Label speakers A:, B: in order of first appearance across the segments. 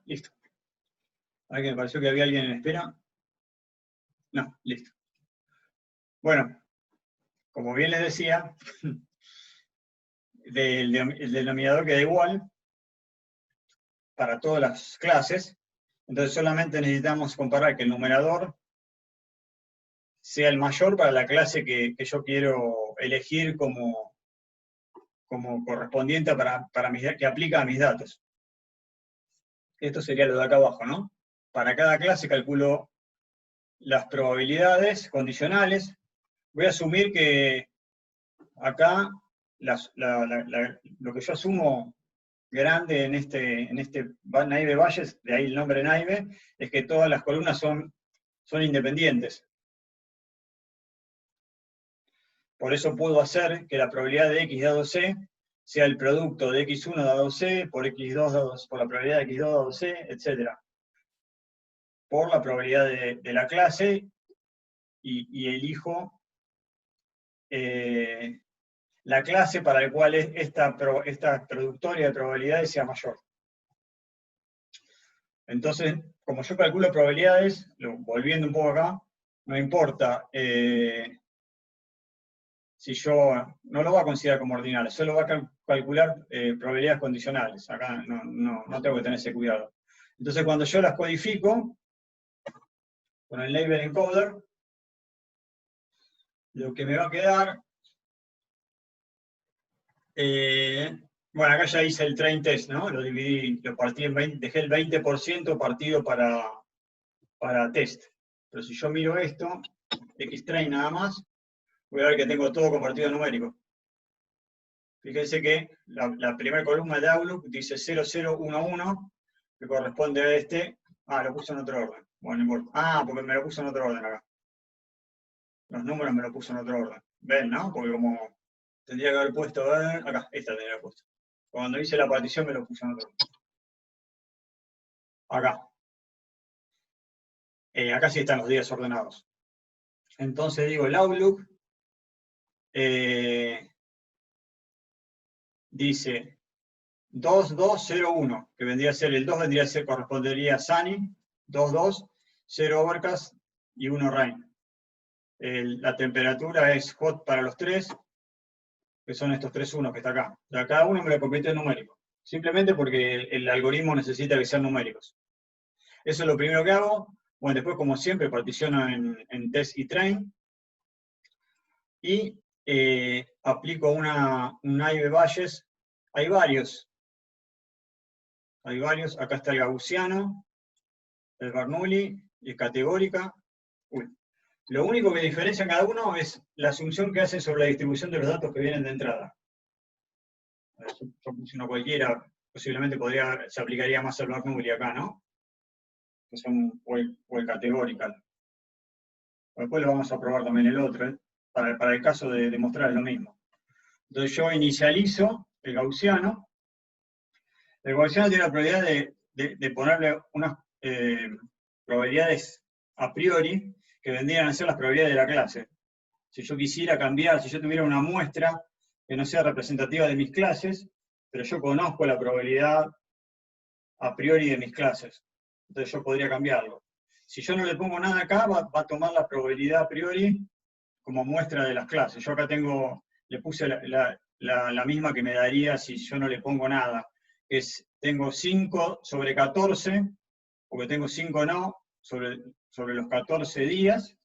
A: Listo. A ver que me pareció que había alguien en espera. No, listo. Bueno, como bien les decía, el denominador queda igual para todas las clases. Entonces solamente necesitamos comparar que el numerador sea el mayor para la clase que yo quiero elegir como correspondiente que aplica a mis datos. Esto sería lo de acá abajo, ¿no? Para cada clase calculo las probabilidades condicionales. Voy a asumir que acá lo que yo asumo grande en este naive Bayes, de ahí el nombre naive, es que todas las columnas son independientes. Por eso puedo hacer que la probabilidad de x dado c sea el producto de x1 dado c por x2 por la probabilidad de x2 dado c, etc. Por la probabilidad de la clase y elijo la clase para la cual esta productoria de probabilidades sea mayor. Entonces, como yo calculo probabilidades, volviendo un poco acá, no importa si yo no lo voy a considerar como ordinales, solo voy a calcular probabilidades condicionales. Acá no tengo que tener ese cuidado. Entonces, cuando yo las codifico con el label encoder, lo que me va a quedar, bueno, acá ya hice el train test, ¿no? Lo dividí, lo partí en 20, dejé el 20% partido para test. Pero si yo miro esto, xtrain nada más, voy a ver que tengo todo convertido en numérico. Fíjense que la primera columna de Outlook dice 0011, que corresponde a este. Ah, lo puse en otro orden. Bueno, no importa. Ah, porque me lo puso en otro orden acá. Los números me lo puso en otro orden. ¿Ven, no? Porque como tendría que haber puesto, acá, esta tendría que haber puesto. Cuando hice la partición me lo puso en otro orden. Acá. Acá sí están los días ordenados. Entonces digo, el Outlook dice 2201, que vendría a ser, el 2 vendría a ser, correspondería a Sunny, 22, 0 Overcast y 1 Rain. La temperatura es hot para los tres, que son estos tres unos que está acá. O sea, cada uno me lo convierte en numérico, simplemente porque el algoritmo necesita que sean numéricos. Eso es lo primero que hago. Bueno, después, como siempre, particiono en test y train, y aplico un naive Bayes. Hay varios, acá está el gaussiano, el Bernoulli, el categórica. Lo único que diferencia cada uno es la asunción que hacen sobre la distribución de los datos que vienen de entrada. Yo puse uno cualquiera, posiblemente se aplicaría más al Bernoulli acá, ¿no? O el categorical. Después lo vamos a probar también el otro, para el caso de demostrar lo mismo. Entonces yo inicializo el gaussiano. El gaussiano tiene la probabilidad de ponerle unas probabilidades a priori que vendrían a ser las probabilidades de la clase. Si yo quisiera cambiar, si yo tuviera una muestra que no sea representativa de mis clases, pero yo conozco la probabilidad a priori de mis clases, entonces yo podría cambiarlo. Si yo no le pongo nada acá, va a tomar la probabilidad a priori como muestra de las clases. Yo acá le puse la misma que me daría si yo no le pongo nada, que es, tengo 5 sobre 14, porque tengo 5 no, sobre los 14 días,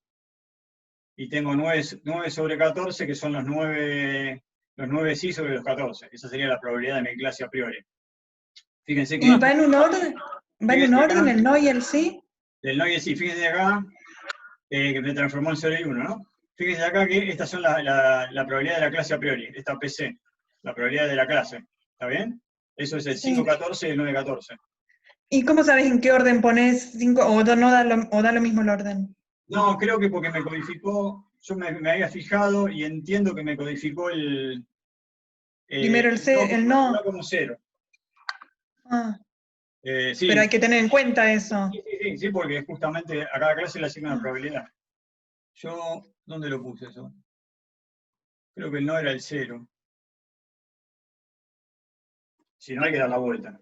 A: y tengo 9 sobre 14, que son los 9 sí sobre los 14. Esa sería la probabilidad de mi clase a priori. Fíjense que...
B: ¿Y va en un orden? ¿Va en un orden el no y el sí?
A: El no y el sí. Fíjense acá, que me transformó en 0 y 1, ¿no? Fíjense acá que estas son la probabilidad de la clase a priori, esta PC, la probabilidad de la clase. ¿Está bien? Eso es el 5-14 y el 9-14.
B: ¿Y cómo sabes en qué orden pones 5 o da lo mismo el orden?
A: No, creo que porque me codificó, yo me había fijado y entiendo que me codificó
B: Primero el no.
A: como 0.
B: Ah,
A: Sí.
B: pero hay que tener en cuenta eso.
A: Sí, porque justamente a cada clase le asigna una probabilidad. ¿Dónde lo puse eso? Creo que el no era el 0. Si no, hay que dar la vuelta.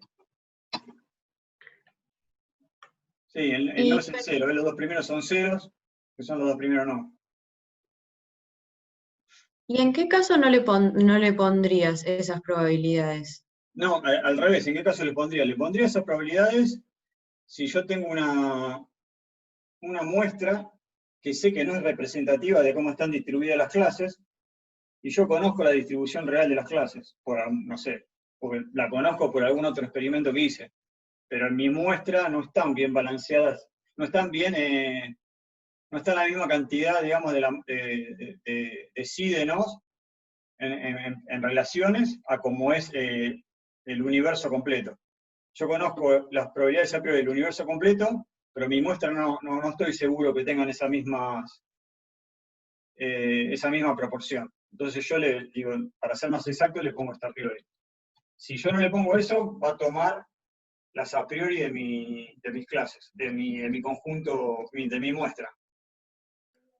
A: Sí, el no es el cero, los dos primeros son ceros, que son los dos primeros no.
C: ¿Y en qué caso no le pondrías esas probabilidades?
A: No, al revés, ¿en qué caso le pondría? Le pondría esas probabilidades si yo tengo una muestra que sé que no es representativa de cómo están distribuidas las clases, y yo conozco la distribución real de las clases, no sé, porque la conozco por algún otro experimento que hice, pero en mi muestra no están bien balanceadas, no están bien, no está la misma cantidad, digamos, de sí, de no, en relaciones a como es el universo completo. Yo conozco las probabilidades a priori del universo completo, pero mi muestra no estoy seguro que tengan esa misma proporción. Entonces yo le digo, para ser más exacto, le pongo esta a priori. Si yo no le pongo eso, va a tomar las a priori de mis clases, de mi conjunto, de mi muestra.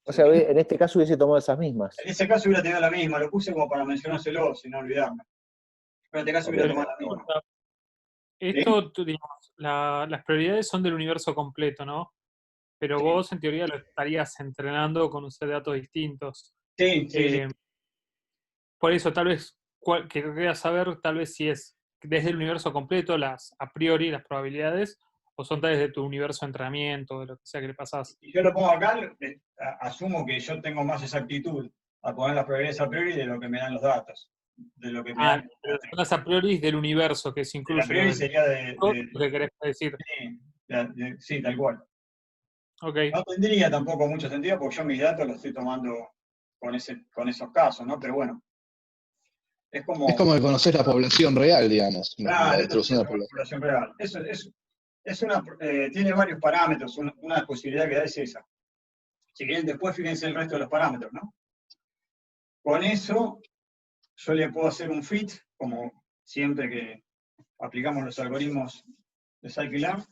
D: O sea, en este caso hubiese tomado esas mismas.
A: En ese caso hubiera tenido la misma, lo puse como para mencionárselo, sin no olvidarme. Pero en este caso hubiera tomado la misma.
E: Esto, digamos, las prioridades son del universo completo, ¿no? Pero
A: Sí.
E: vos en teoría lo estarías entrenando con un set de datos distintos.
A: Sí, sí.
E: Por eso tal vez querría saber tal vez si es desde el universo completo las a priori las probabilidades o son desde tu universo de entrenamiento, de lo que sea que le pasás.
A: Si yo lo pongo acá, asumo que yo tengo más exactitud a poner las probabilidades a priori de lo que me dan los datos. De lo que me dan.
E: Pero son las a priori del universo que se incluye.
A: A priori sería
E: lo que querés decir.
A: Sí, tal cual.
E: Okay.
A: No tendría tampoco mucho sentido porque yo mis datos los estoy tomando con esos casos, ¿no? Pero bueno. Es como
F: que conocer la población real, digamos, la distribución de la
A: población real. Tiene varios parámetros, una posibilidad que da es esa. Si quieren, después fíjense el resto de los parámetros, ¿no? Con eso, yo le puedo hacer un fit, como siempre que aplicamos los algoritmos de scikit-learn,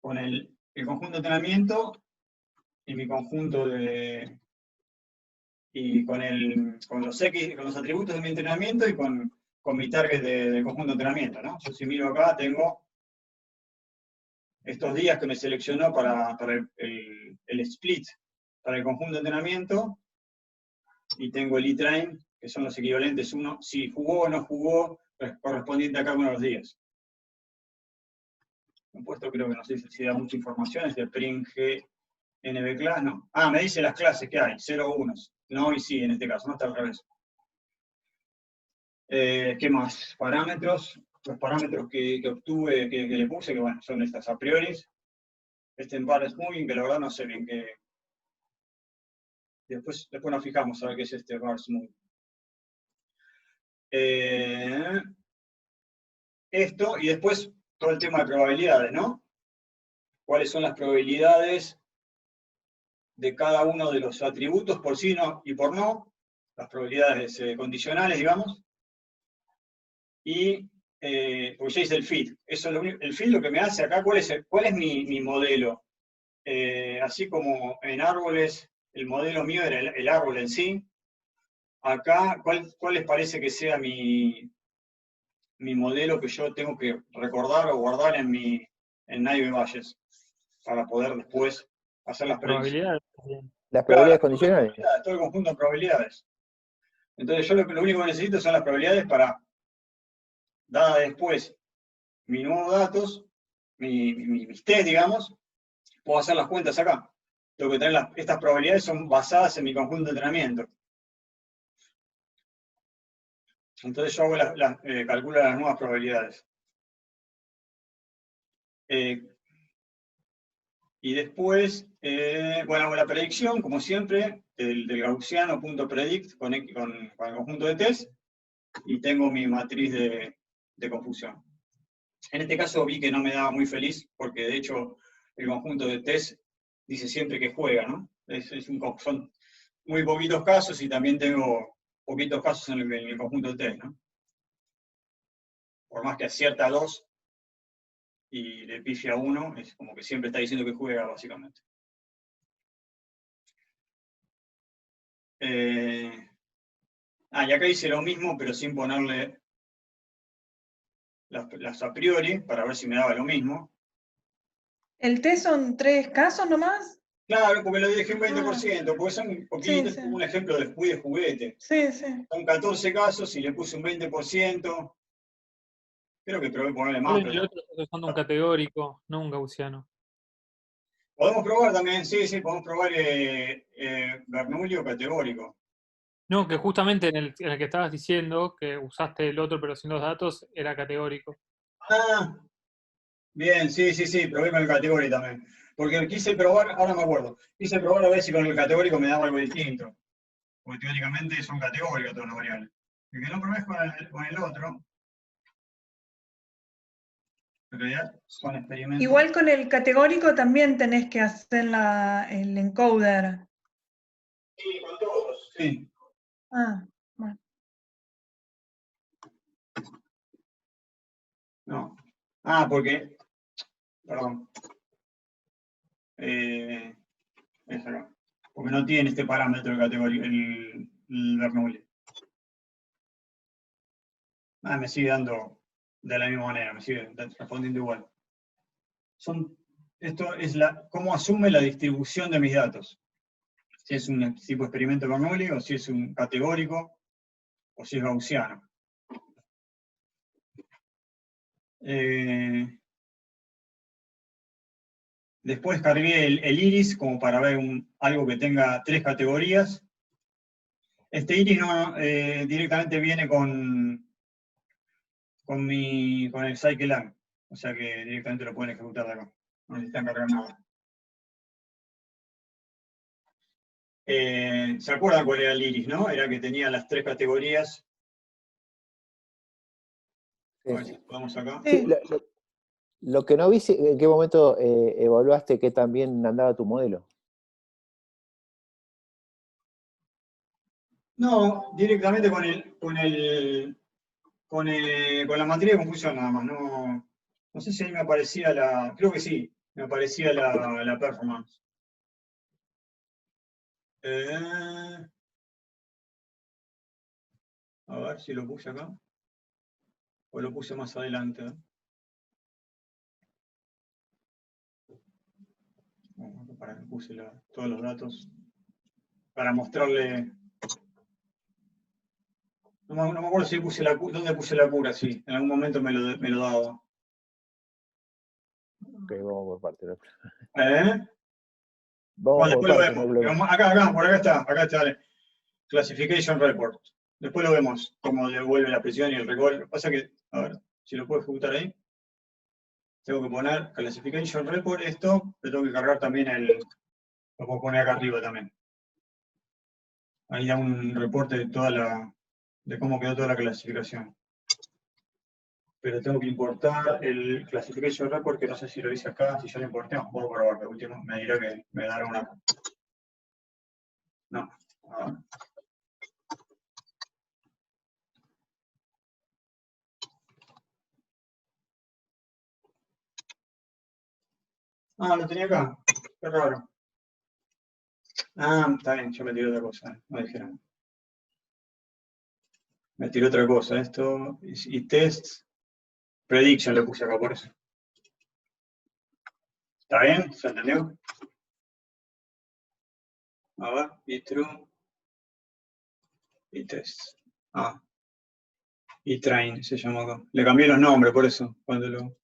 A: con el conjunto de entrenamiento y mi conjunto y con los atributos de mi entrenamiento y con mi target del conjunto de entrenamiento, ¿no? Yo si miro acá, tengo estos días que me seleccionó para el split, para el conjunto de entrenamiento, y tengo el e-train, que son los equivalentes, uno, si jugó o no jugó, correspondiente a cada uno de los días. Compuesto creo que no sé si da mucha información, es de print GNB class, no. Me dice las clases que hay, 0 o 1. No y sí, en este caso, no está al revés. ¿Qué más? Parámetros. Los parámetros que obtuve, que le puse, que bueno, son estas a priori. En bar smoothing, que la verdad no sé bien qué. Después nos fijamos a ver qué es este bar smoothing. Esto, y después todo el tema de probabilidades, ¿no? ¿Cuáles son las probabilidades de cada uno de los atributos por sí y por no? Las probabilidades condicionales, digamos. Y porque ya hice el fit. El fit lo que me hace acá, ¿cuál es mi modelo? Así como en árboles, el modelo mío era el árbol en sí. Acá, ¿cuál les parece que sea mi modelo que yo tengo que recordar o guardar en Naive Bayes para poder después hacer las
E: probabilidades?
D: Las probabilidades condicionales.
A: Todo el conjunto de probabilidades. Entonces yo lo único que necesito son las probabilidades para, dada después mis nuevos datos, mis test, digamos, puedo hacer las cuentas acá. Tengo que tener estas probabilidades son basadas en mi conjunto de entrenamiento. Entonces yo calculo las nuevas probabilidades. Y después, bueno, hago la predicción, como siempre, del gaussiano.predict con el conjunto de test, y tengo mi matriz de confusión. En este caso vi que no me daba muy feliz, porque de hecho el conjunto de test dice siempre que juega, ¿no? Son muy poquitos casos y también tengo poquitos casos en el conjunto de test, ¿no? Por más que acierta 2 y le pifia 1, es como que siempre está diciendo que juega, básicamente. Y acá hice lo mismo, pero sin ponerle las a priori, para ver si me daba lo mismo.
B: ¿El test son 3 casos nomás?
A: Claro, porque lo dejé un 20%, porque
B: Sí,
A: es como un ejemplo de juguete.
B: Sí.
A: Son 14 casos y le puse un 20%. Creo que probé ponerle más,
E: En el
A: pero
E: otro estás usando un categórico, no un gaussiano.
A: podemos probar también, sí, podemos probar Bernoulli o categórico.
E: No, que justamente en el que estabas diciendo que usaste el otro pero sin los datos, era categórico.
A: Ah, bien, sí, probé con el categórico también. Porque quise probar, ahora me acuerdo, quise probar a ver si con el categórico me daba algo distinto. Porque teóricamente son categóricas todas las variables. El que no probé con el otro, en realidad son experimentos.
B: Igual con el categórico también tenés que hacer el encoder.
A: Sí, con todos, sí.
B: Ah, bueno.
A: No. Porque, perdón. Es acá. Porque no tiene este parámetro de categoría, el Bernoulli. Me sigue dando de la misma manera, me sigue respondiendo igual. Esto es cómo asume la distribución de mis datos. Si es un tipo de experimento Bernoulli, o si es un categórico, o si es gaussiano. Después cargué el iris como para ver algo que tenga 3 categorías. Este iris directamente viene con el scikit-learn. O sea que directamente lo pueden ejecutar de acá. No necesitan cargar nada. ¿Se acuerdan cuál era el iris, no? Era que tenía las 3 categorías. A ver si podemos acá.
D: Sí, lo que no vi, ¿en qué momento evaluaste que también andaba tu modelo?
A: No, directamente con la materia de confusión nada más. No sé si ahí me aparecía creo que sí, me aparecía la performance. A ver si lo puse acá. O lo puse más adelante. Para que puse todos los datos. Para mostrarle. No me acuerdo si puse dónde puse la cura, sí. En algún momento me lo daba.
D: Ok, vamos por parte. ¿No?
A: Bueno,
D: Vamos por
A: después lo
D: parte, no hay
A: vemos.
D: problema.
A: Por acá está. Classification Report. Después lo vemos, cómo devuelve la presión y el recall. Lo que pasa que, a ver, si lo puedo ejecutar ahí. Tengo que poner Classification Report, esto, le tengo que cargar también lo puedo poner acá arriba también. Ahí da un reporte de cómo quedó toda la clasificación. Pero tengo que importar el Classification Report, que no sé si lo hice acá, si ya lo importé, no puedo probar, pero último me dirá que me dará una. No, a ver. Lo tenía acá. Qué raro. Está bien, yo me tiré otra cosa. No dijeron. Me tiré otra cosa. Esto. Y test. Prediction lo puse acá por eso. ¿Está bien? ¿Se entendió? A ver. Y true. Y test. Y train se llama acá. Le cambié los nombres por eso. Cuando lo.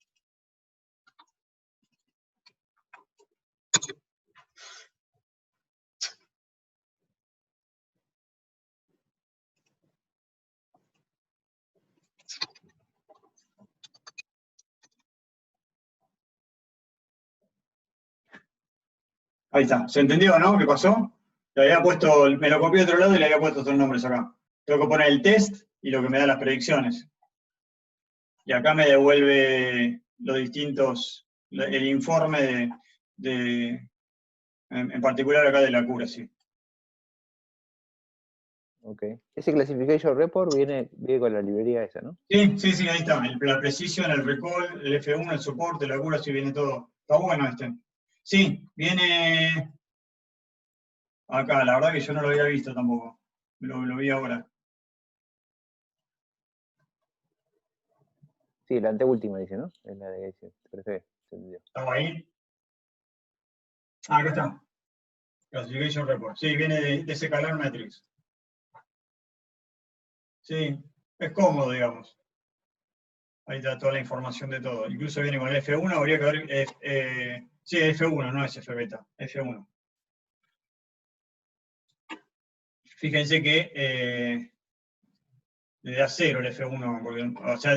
A: Ahí está. ¿Se entendió, no? ¿Qué pasó? Le había puesto, me lo copié de otro lado y le había puesto otros nombres acá. Tengo que poner el test y lo que me da las predicciones. Y acá me devuelve los distintos, el informe en particular acá de la cura, sí.
D: Ok. Ese Classification Report viene con la librería esa, ¿no?
A: Sí, ahí está. La precisión, el recall, el F1, el soporte, la cura, sí viene todo. Está bueno este. Sí, viene acá. La verdad que yo no lo había visto tampoco. Lo vi ahora.
D: Sí, la anteúltima dice, ¿no? Es la de ese. Perfecto.
A: ¿Estaba ahí? acá está. Classification Report. Sí, viene de ese Calar Matrix. Sí, es cómodo, digamos. Ahí está toda la información de todo. Incluso viene con el F1, habría que ver. Sí, F1, no es F-beta, F1. Fíjense que le da 0 el F1, porque, o sea,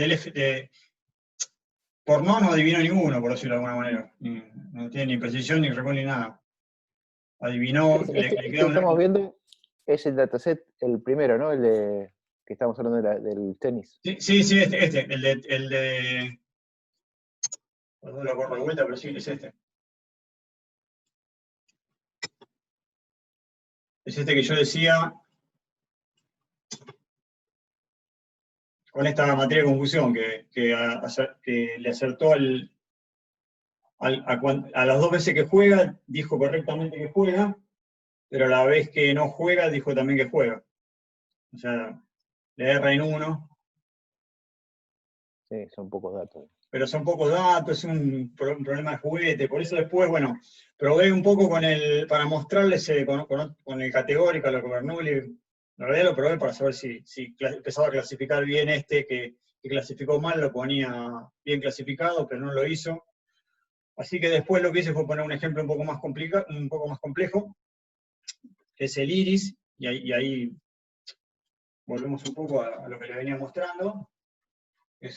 A: por no adivino ninguno, por decirlo de alguna manera. No tiene ni precisión, ni recuerdo, ni nada. Adivinó, le
D: Este
A: queda
D: que estamos viendo es el dataset, el primero, ¿no? El de que estamos hablando del tenis.
A: Sí, el de. No lo corro de vuelta, pero sí, es este. Es este que yo decía. Con esta materia de confusión, que le acertó a las 2 veces que juega, dijo correctamente que juega, pero a la vez que no juega, dijo también que juega. O sea, le erra en uno.
D: Sí, son pocos datos.
A: Pero son pocos datos, es un problema de juguete. Por eso después, bueno, probé un poco para mostrarles con el categórico, lo que Bernoulli. La verdad lo probé para saber si empezaba a clasificar bien que clasificó mal, lo ponía bien clasificado, pero no lo hizo. Así que después lo que hice fue poner un ejemplo un poco más complejo, que es el iris, y ahí volvemos un poco a lo que le venía mostrando, que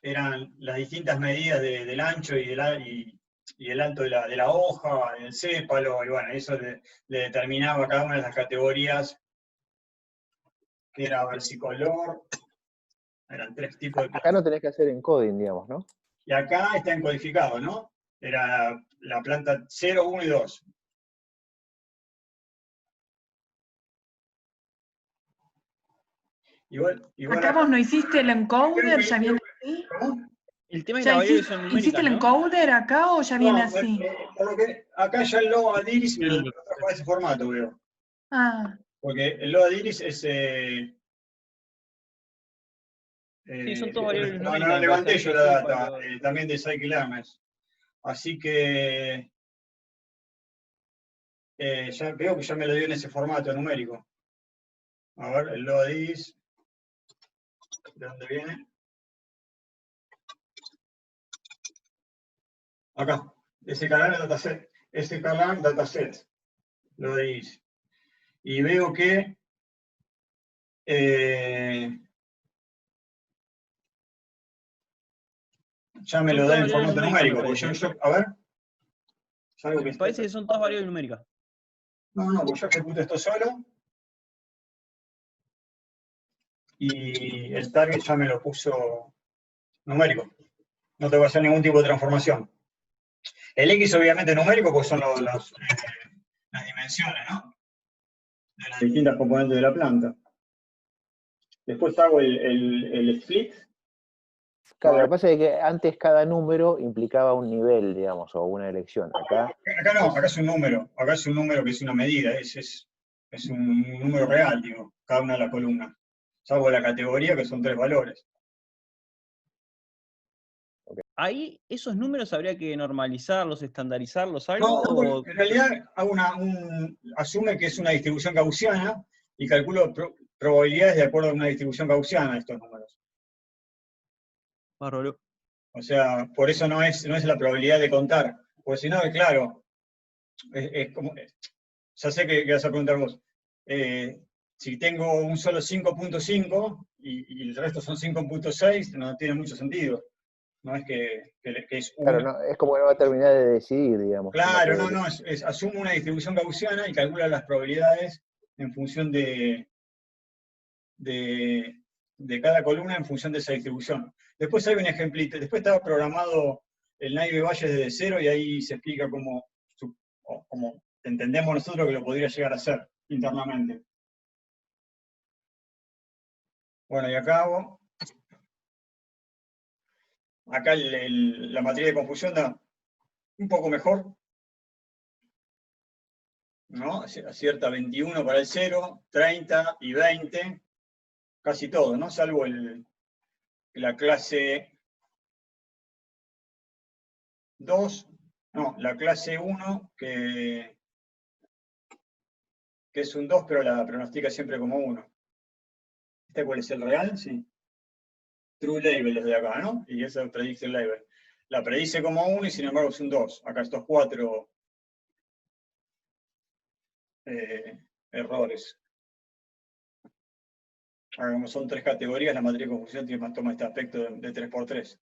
A: eran las distintas medidas del ancho y el alto de la hoja, del sépalo, y bueno, eso le determinaba cada una de las categorías, que era versicolor, eran 3 tipos de
D: Acá no tenés que hacer encoding, digamos, ¿no?
A: Y acá está encodificado, ¿no? Era la planta 0, 1 y 2. Igual
B: Acá vos no hiciste el encoder, ya viene así.
A: ¿Cómo?
G: El tema es
B: ¿Ya
G: la variable son numéricas,
B: hiciste el
G: ¿no?
B: encoder acá o ya viene así?
A: Acá ya el logo Adiris me lo trajo en ese formato, veo.
B: Ah,
A: Porque el logo Adiris es.
G: Sí, son todas variables
A: no
G: numéricas.
A: levanté yo la data,
G: Para-
A: también de Scikit-Learn. Así que. Ya veo que ya me lo dio en ese formato numérico. A ver, el logo Adiris. ¿De dónde viene? Acá. Ese canal dataset. Lo Adiris. Y veo que. Ya me
G: Son
A: lo da
G: todas
A: en
G: variables
A: formato
G: numéricas, me
A: numérico. Porque
G: parece.
A: a ver. Salvo que
G: Me parece que son todas variables numéricas.
A: No, pues yo ejecuto esto solo. Y el target ya me lo puso numérico. No tengo que hacer ningún tipo de transformación. El X obviamente numérico, pues son las dimensiones, ¿no? De las distintas componentes de la planta. Después hago el split.
D: Claro, lo que pasa es que antes cada número implicaba un nivel, digamos, o una elección. Acá
A: Acá es un número. Acá es un número que es una medida. Es un número real, digo, cada una de las columnas. Salvo la categoría, que son 3 valores.
G: Ahí, esos números habría que normalizarlos, estandarizarlos,
A: No,
G: algo. O...
A: en realidad hago asume que es una distribución gaussiana y calculo probabilidades de acuerdo a una distribución gaussiana de estos números.
G: Bárbaro.
A: O sea, por eso no es la probabilidad de contar. Porque si no, claro, es como. Ya sé que vas a preguntar vos. Si tengo un solo 5.5 y el resto son 5.6, no tiene mucho sentido. No es que es
D: claro,
A: uno.
D: no, es como que no va a terminar de decidir, digamos.
A: Claro, no, asumo una distribución gaussiana y calcula las probabilidades en función de cada columna en función de esa distribución. Después hay un ejemplito, después estaba programado el Naive Bayes desde cero y ahí se explica cómo entendemos nosotros que lo podría llegar a hacer internamente. Bueno, y acabo. Acá la materia de confusión da un poco mejor, ¿no? Acierta 21 para el 0, 30 y 20, casi todo, ¿no? Salvo la clase 2, No, la clase 1, que es un 2, pero la pronostica siempre como 1. ¿Este cuál es el real? Sí. True label desde acá, ¿no? Y esa es prediction label. La predice como 1 y sin embargo es un 2. Acá estos 4 errores. Ahora, como son 3 categorías, la matriz de confusión toma este aspecto de 3×3.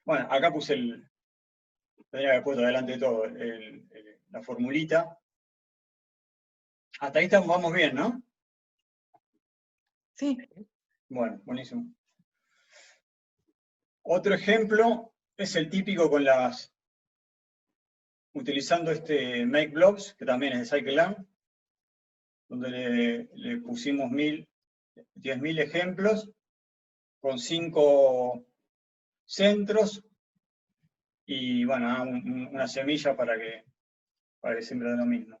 A: Bueno, acá puse tendría que haber puesto adelante de todo, la formulita. Hasta ahí vamos bien, ¿no?
B: Sí.
A: Bueno, buenísimo. Otro ejemplo es el típico con utilizando este make blocks, que también es de Scikit-Learn, donde le pusimos 10.000 ejemplos con 5 centros y bueno, una semilla para que siempre dé lo mismo.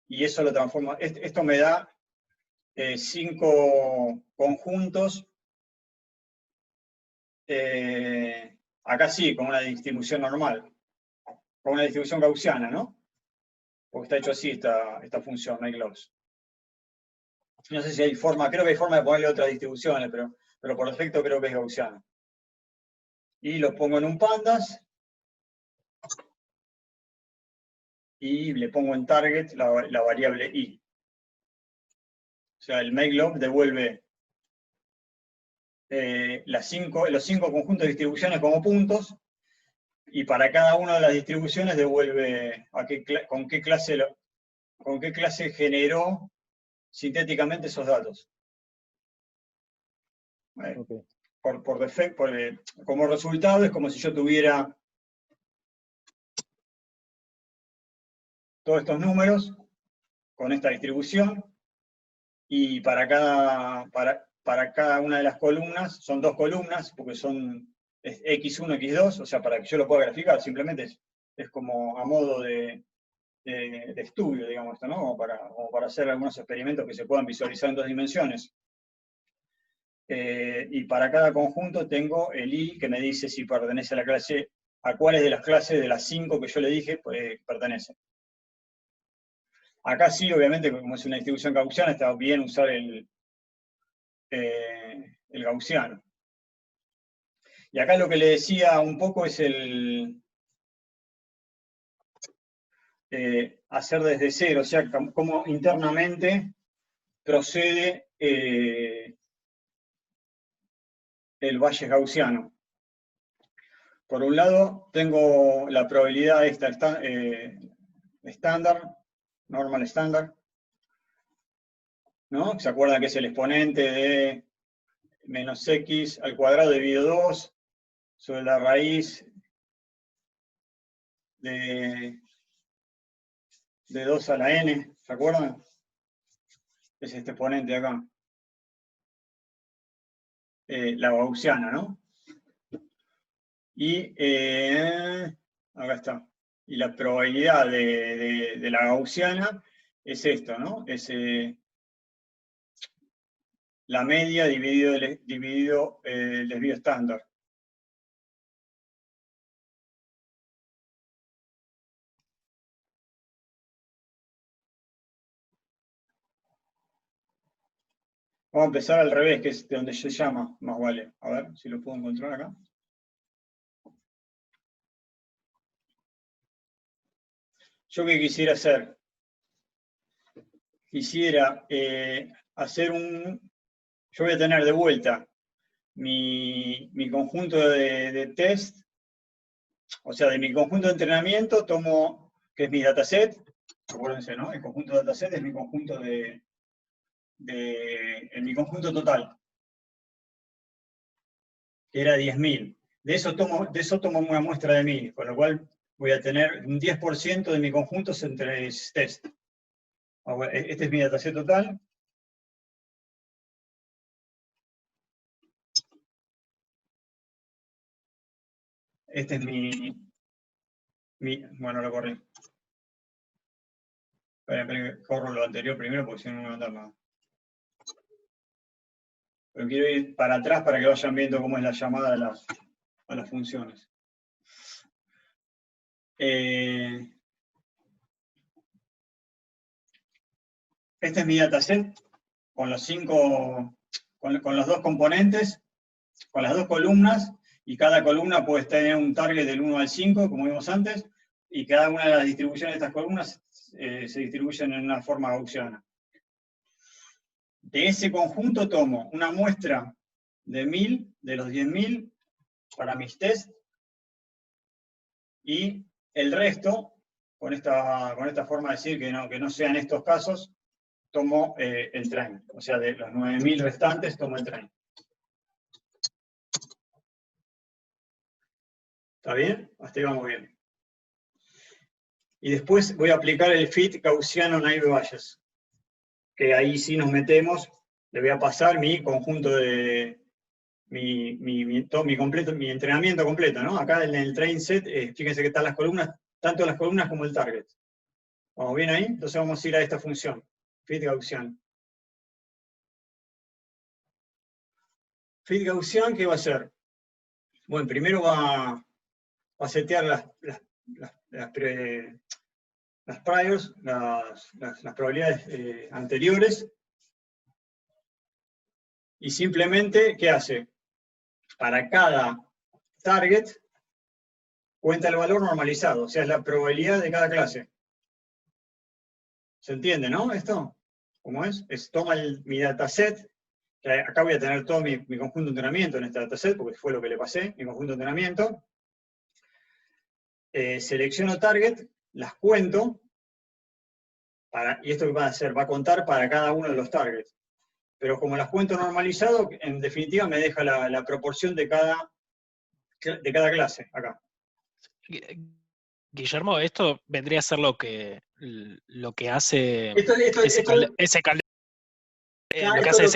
A: Y eso lo transforma, esto me da 5 conjuntos, acá sí, con una distribución normal, con una distribución gaussiana, ¿no? Porque está hecho así esta función, makeLogs. No sé si hay forma, creo que hay forma de ponerle otras distribuciones, pero por defecto creo que es gaussiano. Y los pongo en un pandas, y le pongo en target la variable i. O sea, el makeLog devuelve los 5 conjuntos de distribuciones como puntos, y para cada una de las distribuciones devuelve con qué clase generó sintéticamente esos datos.
D: Ok.
A: Por defecto, como resultado es como si yo tuviera todos estos números con esta distribución, y para cada una de las columnas, son 2 columnas, porque es x1, x2, o sea, para que yo lo pueda graficar, simplemente es como a modo de estudio, digamos esto, ¿no? Como para hacer algunos experimentos que se puedan visualizar en 2 dimensiones. Y para cada conjunto tengo el i que me dice si pertenece a la clase, a cuáles de las clases de las 5 que yo le dije pertenece. Acá sí, obviamente, como es una distribución gaussiana, está bien usar el gaussiano. Y acá lo que le decía un poco es hacer desde cero, o sea, cómo internamente procede el Bayes gaussiano. Por un lado, tengo la probabilidad esta estándar, normal estándar, ¿no? ¿Se acuerdan que es el exponente de menos x al cuadrado dividido 2 sobre la raíz de 2 a la n? ¿Se acuerdan? Es este exponente de acá. La gaussiana, ¿no? Y acá está. Y la probabilidad de la gaussiana es esto, ¿no? Es la media dividido el desvío estándar. Vamos a empezar al revés, que es de donde se llama, más vale. A ver si lo puedo encontrar acá. ¿Yo qué quisiera hacer? Quisiera hacer yo voy a tener de vuelta mi conjunto de test, o sea, de mi conjunto de entrenamiento tomo, que es mi dataset, acuérdense, ¿no? El conjunto de dataset es mi conjunto en mi conjunto total, que era 10.000. De eso tomo una muestra de 1.000, con lo cual voy a tener un 10% de mi conjunto entre test. Este es mi dataset total. Este es bueno, lo corrí. Esperen, corro lo anterior primero porque si no, no me va a andar nada. Pero quiero ir para atrás para que vayan viendo cómo es la llamada a las funciones. Este es mi dataset con los con los dos componentes, con las dos columnas, y cada columna puede tener un target del 1 al 5, como vimos antes, y cada una de las distribuciones de estas columnas se distribuyen en una forma gaussiana. De ese conjunto tomo una muestra de 1000, de los 10.000, para mis test, y el resto, con esta forma de decir que no sean estos casos, tomo el train. O sea, de los 9.000 restantes, tomo el train. ¿Está bien? Hasta ahí vamos bien. Y después voy a aplicar el fit gaussiano naive Bayes, que ahí sí nos metemos. Le voy a pasar mi conjunto de mi entrenamiento completo, ¿no? Acá en el train set, fíjense que están las columnas, tanto las columnas como el target. ¿Vamos bien ahí? Entonces vamos a ir a esta función, fit gaussiano. Fit gaussiano, ¿qué va a hacer? Bueno, primero va a setear las priors, las probabilidades anteriores, y simplemente, ¿qué hace? Para cada target, cuenta el valor normalizado, o sea, es la probabilidad de cada clase. ¿Se entiende, no? ¿Esto? ¿Cómo es? Toma mi dataset, que acá voy a tener todo mi conjunto de entrenamiento en este dataset, porque fue lo que le pasé, mi conjunto de entrenamiento. Selecciono target, las cuento, y esto que va a hacer, va a contar para cada uno de los targets. Pero como las cuento normalizado, en definitiva me deja la proporción de cada clase, acá.
H: Guillermo, esto vendría a ser lo que hace ese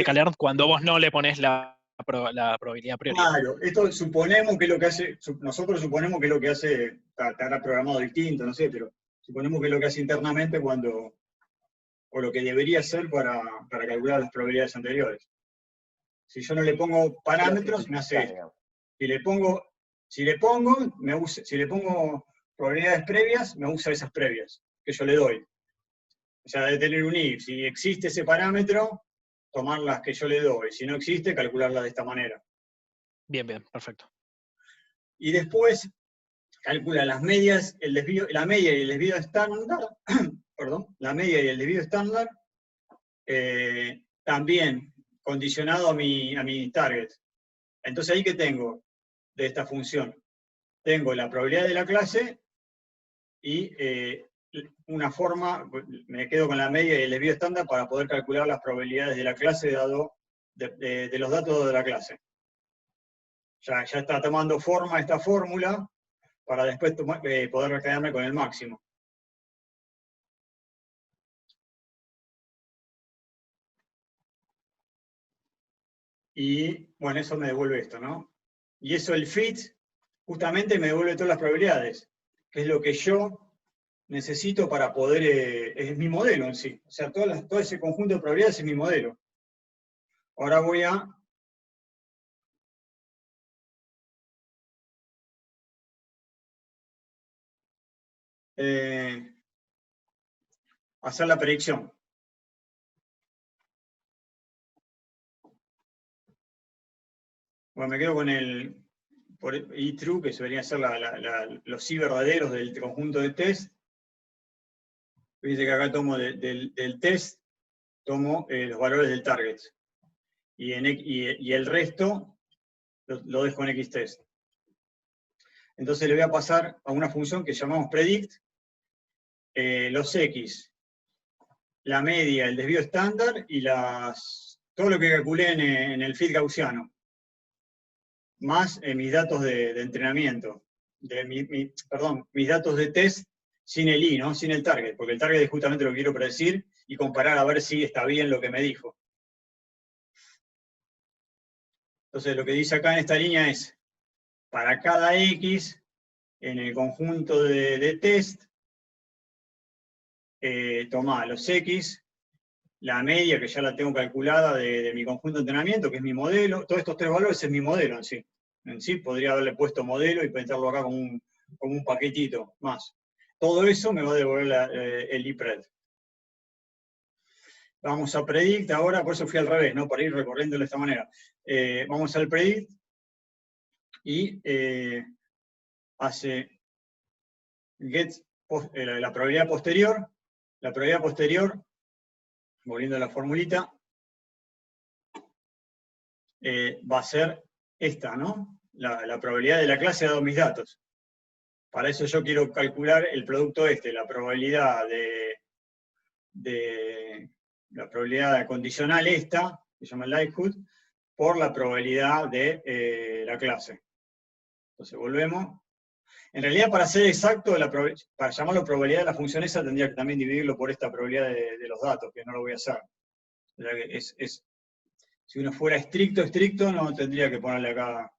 H: calern cuando vos no le pones la probabilidad a priori.
A: Claro, esto suponemos que es lo que hace, nosotros suponemos que es lo que hace, estará programado distinto, no sé, pero suponemos que es lo que hace internamente o lo que debería hacer para calcular las probabilidades anteriores. Si yo no le pongo parámetros, me hace esto. Si le pongo probabilidades previas, me usa esas previas, que yo le doy. O sea, de tener un if. Si existe ese parámetro, tomar las que yo le doy. Si no existe, calcularlas de esta manera.
H: Bien, perfecto.
A: Y después calcula las medias, la media y el desvío estándar, perdón, la media y el desvío estándar, también condicionado a mi target. Entonces ahí que tengo de esta función, tengo la probabilidad de la clase y una forma, me quedo con la media y el desvío estándar para poder calcular las probabilidades de la clase dado de los datos de la clase. Ya está tomando forma esta fórmula para después poder quedarme con el máximo. Y bueno, eso me devuelve esto, ¿no? Y eso, el fit, justamente me devuelve todas las probabilidades, que es lo que yo necesito para poder, es mi modelo en sí. O sea, todo ese conjunto de probabilidades es mi modelo. Ahora voy a hacer la predicción. Bueno, me quedo con el true, que se deberían ser los sí verdaderos del conjunto de test. Fíjense que acá tomo del test, tomo los valores del target. Y el resto lo dejo en xtest. Entonces le voy a pasar a una función que llamamos predict, los x, la media, el desvío estándar y todo lo que calculé en el fit gaussiano, más mis datos de entrenamiento, mis datos de test sin el i, ¿no? Sin el target, porque el target es justamente lo que quiero predecir y comparar a ver si está bien lo que me dijo. Entonces lo que dice acá en esta línea es, para cada x, en el conjunto de test, toma los x, la media que ya la tengo calculada de mi conjunto de entrenamiento, que es mi modelo, todos estos tres valores es mi modelo en sí. En sí podría haberle puesto modelo y meterlo acá como como un paquetito más. Todo eso me va a devolver el IPRED. Vamos a predict ahora, por eso fui al revés, ¿no? Para ir recorriéndolo de esta manera. Vamos al predict y hace get la probabilidad posterior. La probabilidad posterior, volviendo a la formulita, va a ser esta, ¿no? La probabilidad de la clase dado mis datos. Para eso yo quiero calcular el producto la probabilidad la probabilidad condicional esta, que se llama likelihood, por la probabilidad de la clase. Entonces volvemos. En realidad, para ser exacto, para llamarlo probabilidad de la función esa, tendría que también dividirlo por esta probabilidad de los datos, que no lo voy a hacer. O sea que si uno fuera estricto, no tendría que ponerle acá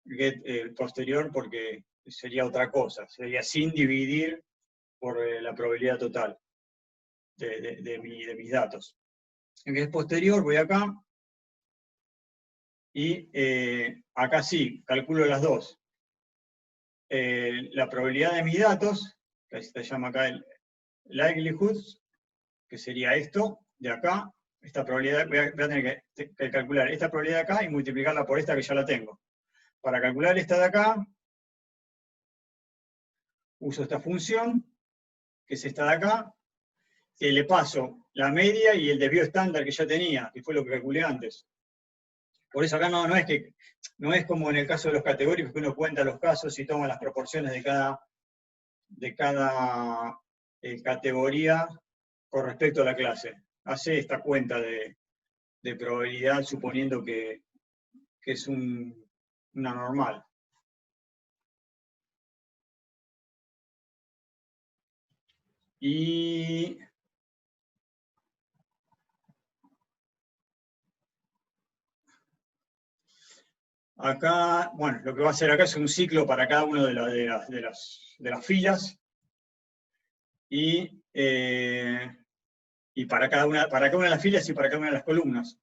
A: get posterior, porque sería otra cosa. Sería sin dividir por la probabilidad total de mis datos. En get posterior voy acá, y acá sí, calculo las dos. La probabilidad de mis datos, que se llama acá el likelihood, que sería esto, de acá, esta probabilidad, voy a tener que calcular esta probabilidad de acá y multiplicarla por esta que ya la tengo. Para calcular esta de acá, uso esta función, que es esta de acá, que le paso la media y el desvío estándar que ya tenía, que fue lo que calculé antes. Por eso acá no es como en el caso de los categóricos, que uno cuenta los casos y toma las proporciones de cada categoría con respecto a la clase. Hace esta cuenta de probabilidad suponiendo que es una normal. Y acá, bueno, lo que va a hacer acá es un ciclo para cada una de las filas, y para cada una de las filas y para cada una de las columnas.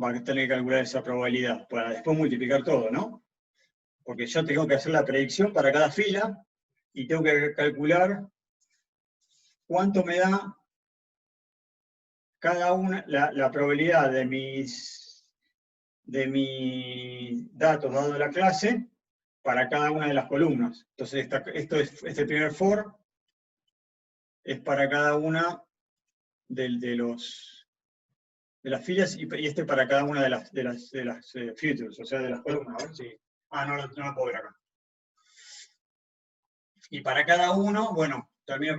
A: Va a tener que calcular esa probabilidad, para después multiplicar todo, ¿no? Porque yo tengo que hacer la predicción para cada fila, y tengo que calcular cuánto me da cada una, la probabilidad de mis datos dado la clase para cada una de las columnas. Entonces, este primer for es para cada una de las filas, y este para cada una de las futures, o sea, de las columnas. A ver si... no la puedo ver acá. Y para cada uno, bueno, termino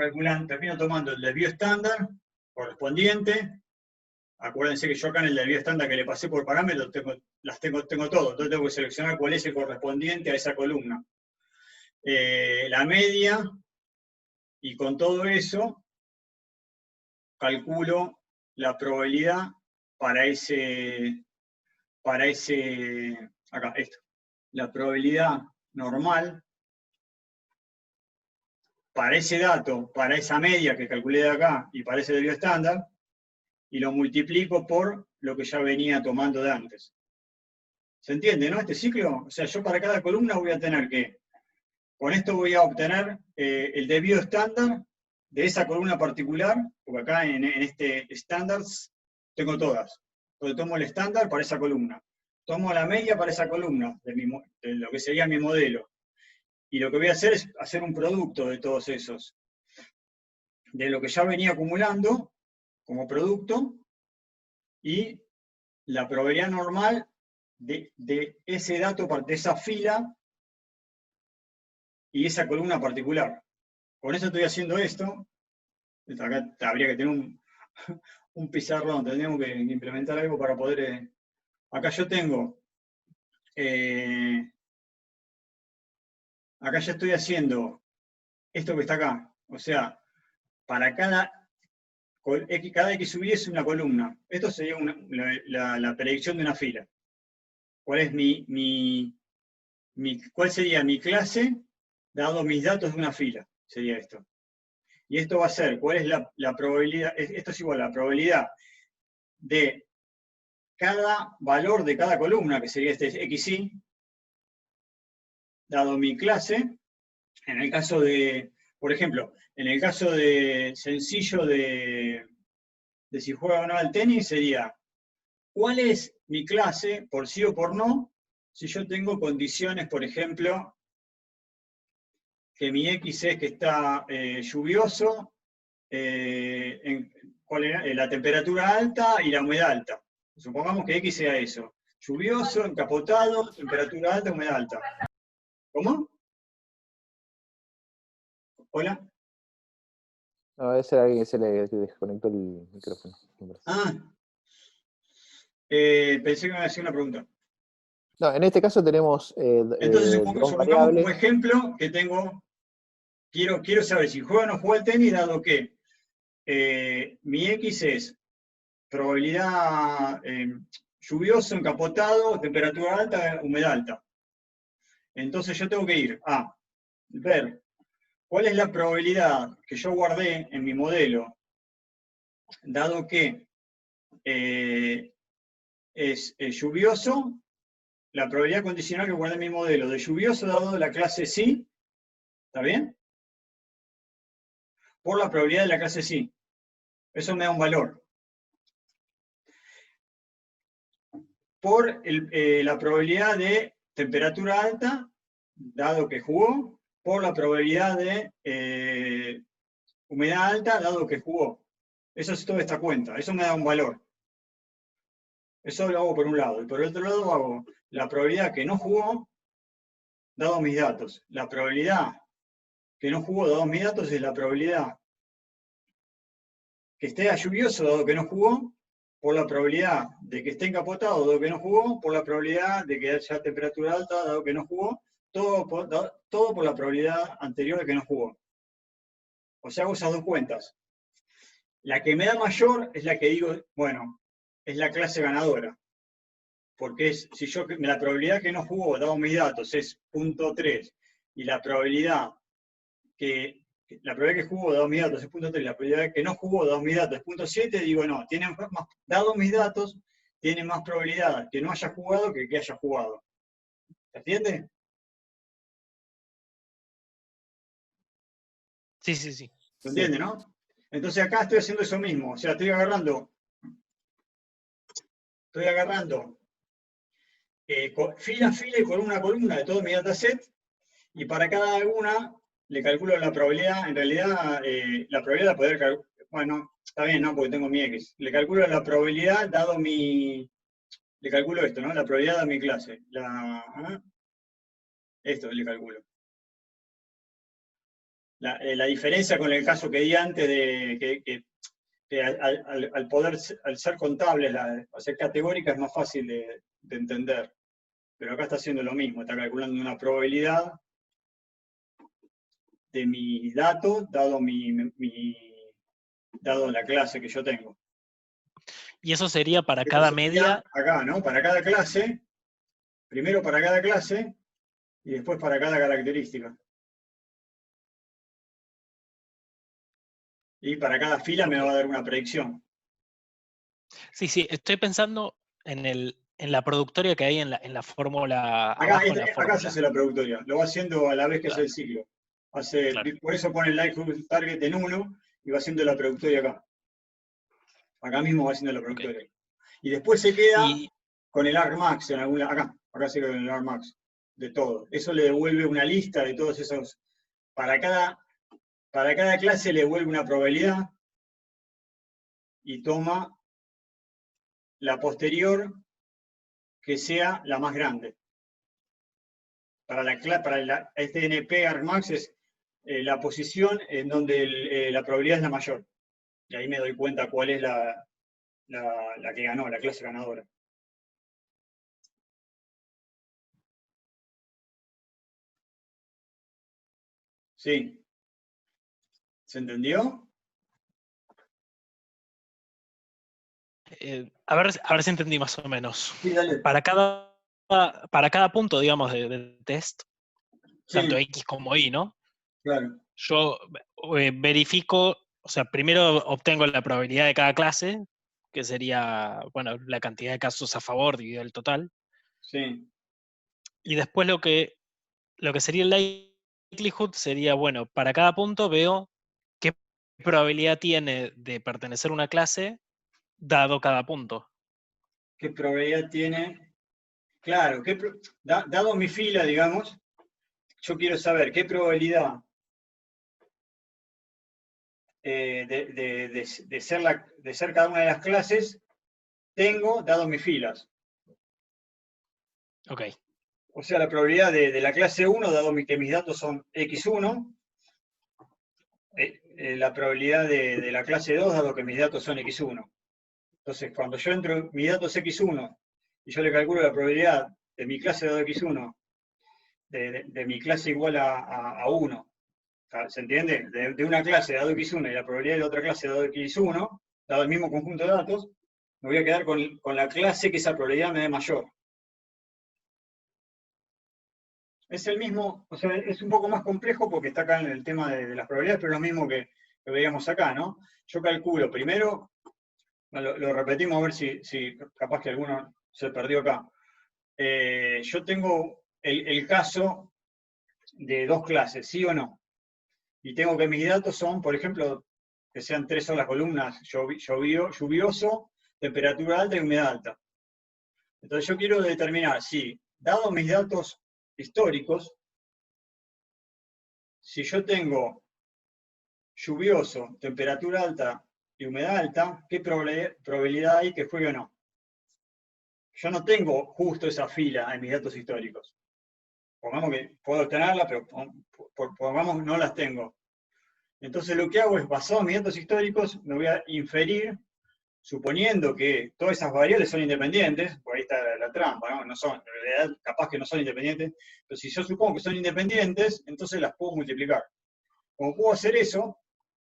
A: tomando el desvío estándar correspondiente. Acuérdense que yo acá en el desvío estándar que le pasé por parámetros tengo todo. Entonces tengo que seleccionar cuál es el correspondiente a esa columna. La media, y con todo eso calculo la probabilidad para acá, esto. La probabilidad normal para ese dato, para esa media que calculé de acá y para ese desvío estándar, y lo multiplico por lo que ya venía tomando de antes. ¿Se entiende, no? Este ciclo, o sea, yo para cada columna voy a tener que, con esto voy a obtener el desvío estándar de esa columna particular, porque acá en este standards tengo todas. Entonces tomo el estándar para esa columna, tomo la media para esa columna, de lo que sería mi modelo. Y lo que voy a hacer es hacer un producto de todos esos, de lo que ya venía acumulando como producto, y la probabilidad normal de ese dato, de esa fila, y esa columna particular. Con eso estoy haciendo esto. Acá habría que tener un pizarrón, tendríamos que implementar algo para poder... acá yo tengo... acá ya estoy haciendo esto que está acá. O sea, para cada X sub y es una columna. Esto sería la predicción de una fila. ¿Cuál es cuál sería mi clase dado mis datos de una fila? Sería esto. Y esto va a ser, ¿cuál es la probabilidad? Esto es igual a la probabilidad de cada valor de cada columna, que sería este XY, dado mi clase. En el caso de, por ejemplo, en el caso de sencillo de si juega o no al tenis, sería, ¿cuál es mi clase, por sí o por no, si yo tengo condiciones, por ejemplo, que mi X es que está lluvioso, ¿cuál era? La temperatura alta y la humedad alta. Supongamos que X sea eso. Lluvioso, encapotado, temperatura alta, humedad alta. ¿Cómo? ¿Hola?
D: No, ese era alguien que se le desconectó el micrófono.
A: Ah. Pensé que me iba a hacer una pregunta.
D: No, en este caso tenemos
A: Entonces,
D: dos
A: supongamos
D: variables.
A: como ejemplo que tengo, quiero saber si juega o no juega al tenis, dado que mi X es probabilidad lluvioso, encapotado, temperatura alta, humedad alta. Entonces yo tengo que ir a ver cuál es la probabilidad que yo guardé en mi modelo, dado que es lluvioso, la probabilidad condicional que guardé en mi modelo de lluvioso dado la clase sí, ¿está bien? Por la probabilidad de la clase sí. Eso me da un valor. Por la probabilidad de temperatura alta, dado que jugó, por la probabilidad de humedad alta, dado que jugó. Eso es toda esta cuenta. Eso me da un valor. Eso lo hago por un lado. Y por el otro lado hago la probabilidad que no jugó, dado mis datos. La probabilidad que no jugó, dado mis datos, es la probabilidad que esté lluvioso, dado que no jugó, por la probabilidad de que esté encapotado, dado que no jugó, por la probabilidad de que haya temperatura alta, dado que no jugó, todo por la probabilidad anterior de que no jugó. O sea, hago esas dos cuentas. La que me da mayor es la que digo, bueno, es la clase ganadora. Porque es, si yo, la probabilidad que no jugó, dado mis datos, es 0.3, y la probabilidad que jugó, dado mis datos, es 0.3, la probabilidad que no jugó, dado mis datos, es 0.7, digo, no, dado mis datos, tiene más probabilidad que no haya jugado que haya jugado. ¿Se entiende?
H: Sí, sí, sí.
A: ¿Se entiende, no? Entonces acá estoy haciendo eso mismo, o sea, estoy agarrando fila a fila y columna a columna de todo mi dataset, y para cada una le calculo la probabilidad, en realidad la probabilidad de poder calcular, bueno, está bien, no, porque tengo mi X, le calculo la probabilidad dado le calculo esto, ¿no? La probabilidad de mi clase, esto le calculo. La diferencia con el caso que di antes de que al ser contables, al ser categórica es más fácil de entender. Pero acá está haciendo lo mismo, está calculando una probabilidad de mi dato, dado dado la clase que yo tengo.
H: Y eso sería para
A: Esto
H: cada
A: sería
H: media.
A: acá, ¿no? Para cada clase, primero para cada clase y después para cada característica. Y para cada fila me va a dar una predicción.
H: Sí, sí, estoy pensando en la productoria que hay en la fórmula.
A: Acá,
H: Abajo en la
A: acá se
H: fórmula.
A: hace la productoria, lo va haciendo a la vez que hace
H: Claro.
A: el ciclo.
H: Claro.
A: Por eso pone el likelihood target en 1 y va haciendo la productoria acá. Acá mismo va haciendo la productoria.
H: Okay.
A: Y después se queda
H: Y
A: con el argmax en algún acá se queda con el argmax de todo. Eso le devuelve una lista de todos esos. Para cada clase le devuelve una probabilidad y toma la posterior que sea la más grande. Para este NP argmax es la posición en donde la probabilidad es la mayor. Y ahí me doy cuenta cuál es la que ganó, la clase ganadora. Sí. ¿Se entendió?
H: a ver si entendí más o menos.
A: Sí, dale.
H: Para cada punto, digamos, del test,
A: Sí,
H: tanto X como Y, ¿no?
A: claro.
H: Yo verifico, o sea, primero obtengo la probabilidad de cada clase, que sería, bueno, la cantidad de casos a favor dividido el total,
A: Sí.
H: y después lo que sería el likelihood sería, bueno, para cada punto veo qué probabilidad tiene de pertenecer a una clase dado cada punto.
A: ¿Qué probabilidad tiene? Claro, dado mi fila, digamos, yo quiero saber qué probabilidad de ser cada una de las clases tengo, dado mis filas.
H: Ok.
A: O sea, la probabilidad de la clase 1, dado que mis datos son x1, la probabilidad de la clase 2, dado que mis datos son x1. Entonces, cuando yo entro mis datos x1 y yo le calculo la probabilidad de mi clase dado x1, de mi clase igual a 1, ¿se entiende? De una clase dado x1 y la probabilidad de la otra clase dado x1, dado el mismo conjunto de datos, me voy a quedar con la clase que esa probabilidad me dé mayor. Es el mismo, o sea, es un poco más complejo porque está acá en el tema de las probabilidades, pero es lo mismo que veíamos acá, ¿no? Yo calculo primero, lo repetimos a ver si capaz que alguno se perdió acá. Yo tengo el caso de dos clases, ¿sí o no? Y tengo que mis datos son, por ejemplo, que sean 3 solas columnas, lluvioso, temperatura alta y humedad alta. Entonces yo quiero determinar si, dado mis datos históricos, si yo tengo lluvioso, temperatura alta y humedad alta, ¿qué probabilidad hay que juegue o no? Yo no tengo justo esa fila en mis datos históricos. Pongamos que puedo obtenerla, pero pongamos no las tengo. Entonces lo que hago es, basado en mis datos históricos, me voy a inferir, suponiendo que todas esas variables son independientes, por ahí está la trampa, ¿no? No son, en realidad capaz que no son independientes, pero si yo supongo que son independientes, entonces las puedo multiplicar. Como puedo hacer eso,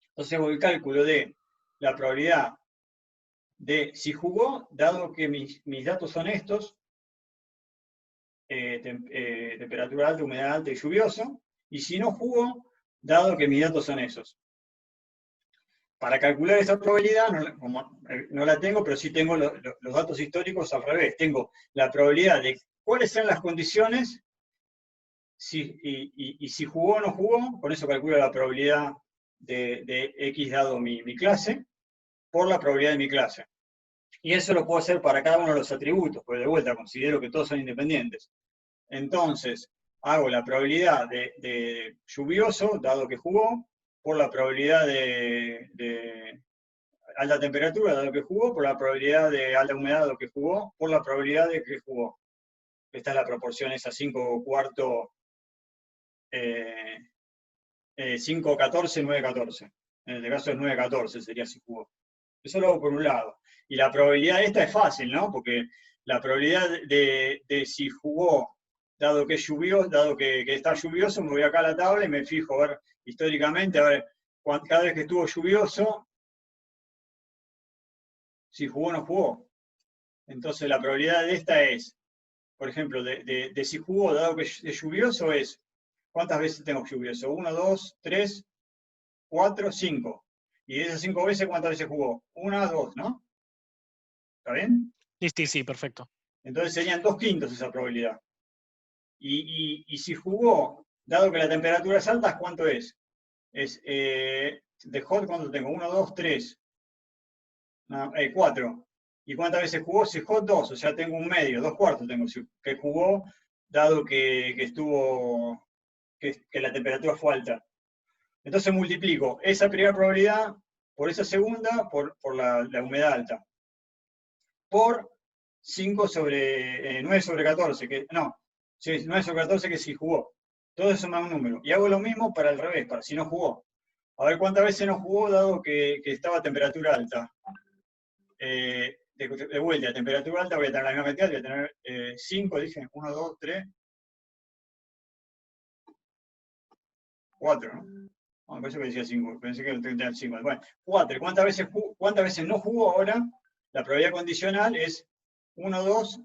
A: entonces hago el cálculo de la probabilidad de si jugó, dado que mis datos son estos, temperatura alta, humedad alta y lluvioso, y si no jugó, dado que mis datos son esos. Para calcular esa probabilidad, no la tengo, pero sí tengo los datos históricos al revés. Tengo la probabilidad de cuáles sean las condiciones, y si jugó o no jugó, con eso calculo la probabilidad de X dado mi clase, por la probabilidad de mi clase. Y eso lo puedo hacer para cada uno de los atributos, porque de vuelta considero que todos son independientes. Entonces, hago la probabilidad de lluvioso, dado que jugó, por la probabilidad de alta temperatura, dado que jugó, por la probabilidad de alta humedad, dado que jugó, por la probabilidad de que jugó. Esta es la proporción, esa 5/4, 5/14, 9/14. En este caso es 9/14, sería si jugó. Eso lo hago por un lado. Y la probabilidad esta es fácil, ¿no? Porque la probabilidad de si jugó, dado que llovió, dado que está lluvioso, me voy acá a la tabla y me fijo, a ver, históricamente, a ver, cada vez que estuvo lluvioso, si jugó o no jugó. Entonces la probabilidad de esta es, por ejemplo, de si jugó, dado que es lluvioso, es, ¿cuántas veces tengo lluvioso? 1, 2, 3, 4, 5. Y de esas 5 veces, ¿cuántas veces jugó? 1, 2, ¿no? ¿Está bien?
H: Sí, perfecto.
A: Entonces serían 2/5 esa probabilidad. Y si jugó, dado que la temperatura es alta, ¿cuánto es? Es de hot, ¿cuánto tengo? 1, 2, 3. 4. ¿Y cuántas veces jugó? Si hot, 2, o sea, tengo un medio, 2/4 tengo que jugó, dado que estuvo, que la temperatura fue alta. Entonces multiplico esa primera probabilidad por esa segunda, por la humedad alta. Por 5 sobre 9 sobre 14, que no, sí, 9 sobre 14 que si jugó. Todo eso me da un número. Y hago lo mismo para el revés, para si no jugó. A ver cuántas veces no jugó dado que estaba a temperatura alta. De vuelta, a temperatura alta voy a tener la misma cantidad, voy a tener 5, dije, 1, 2, 3, 4, ¿no? No, me parece que decía 5, pensé que tenía 5. Bueno, 4. ¿Cuántas veces no jugó ahora? La probabilidad condicional es 1, 2,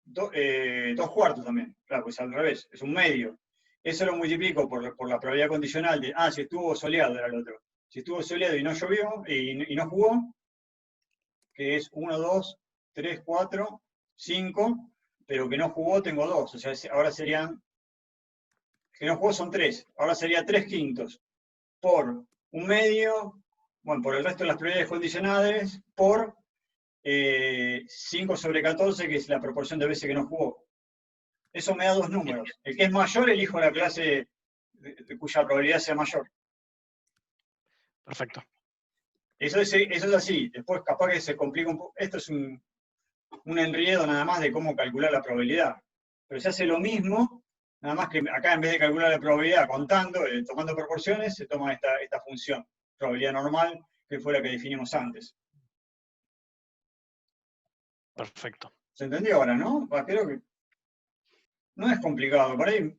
A: 2/4 también. Claro, pues al revés, es un medio. Eso lo multiplico por la probabilidad condicional de, si estuvo soleado era el otro. Si estuvo soleado y no llovió, y no jugó, que es 1, 2, 3, 4, 5, pero que no jugó tengo 2. O sea, ahora serían que no jugó son 3. Ahora sería 3/5 por 1/2, bueno, por el resto de las probabilidades condicionales, por 5/14, que es la proporción de veces que no jugó. Eso me da 2 números. El que es mayor, elijo la clase cuya probabilidad sea mayor.
H: Perfecto.
A: Eso es así. Después capaz que se complica un poco. Esto es un enredo nada más de cómo calcular la probabilidad. Pero se hace lo mismo, nada más que acá en vez de calcular la probabilidad contando, tomando proporciones, se toma esta función, probabilidad normal, que fue la que definimos antes.
H: Perfecto.
A: ¿Se entendió ahora, no? Creo que no es complicado. Por ahí,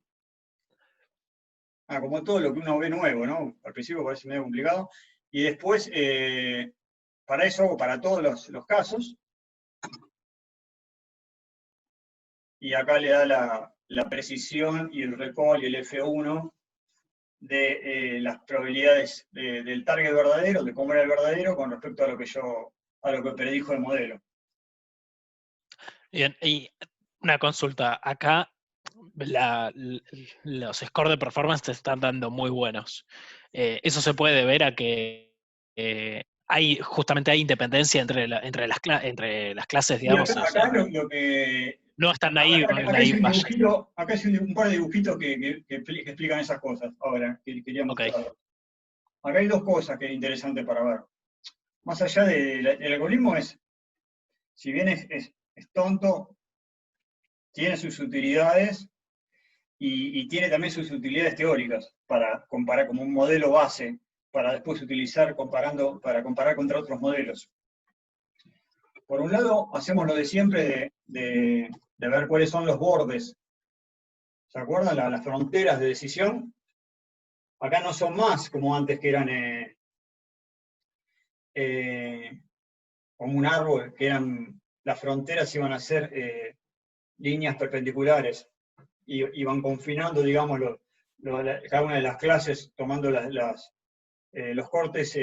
A: como todo lo que uno ve nuevo, ¿no? Al principio parece medio complicado. Y después, para eso hago para todos los casos. Y acá le da la precisión y el recall y el F1 de las probabilidades del target verdadero, de cómo era el verdadero, con respecto a lo que predijo el modelo.
H: Bien, y una consulta. Acá los scores de performance te están dando muy buenos. Eso se puede deber a que justamente hay independencia entre las clases,
A: Y
H: digamos.
A: acá lo que...
H: No es tan naive.
A: Acá hay un par de dibujitos que explican esas cosas. Ahora, que quería mostrar. Acá hay 2 cosas que es interesante para ver. Más allá del algoritmo si bien es tonto, tiene sus utilidades y tiene también sus utilidades teóricas para comparar como un modelo base, para después utilizar para comparar contra otros modelos. Por un lado, hacemos lo de siempre de ver cuáles son los bordes. ¿Se acuerdan? Las fronteras de decisión. Acá no son más como antes, que eran como un árbol, que las fronteras iban a ser líneas perpendiculares. Y iban confinando, digamos, cada una de las clases, tomando los cortes,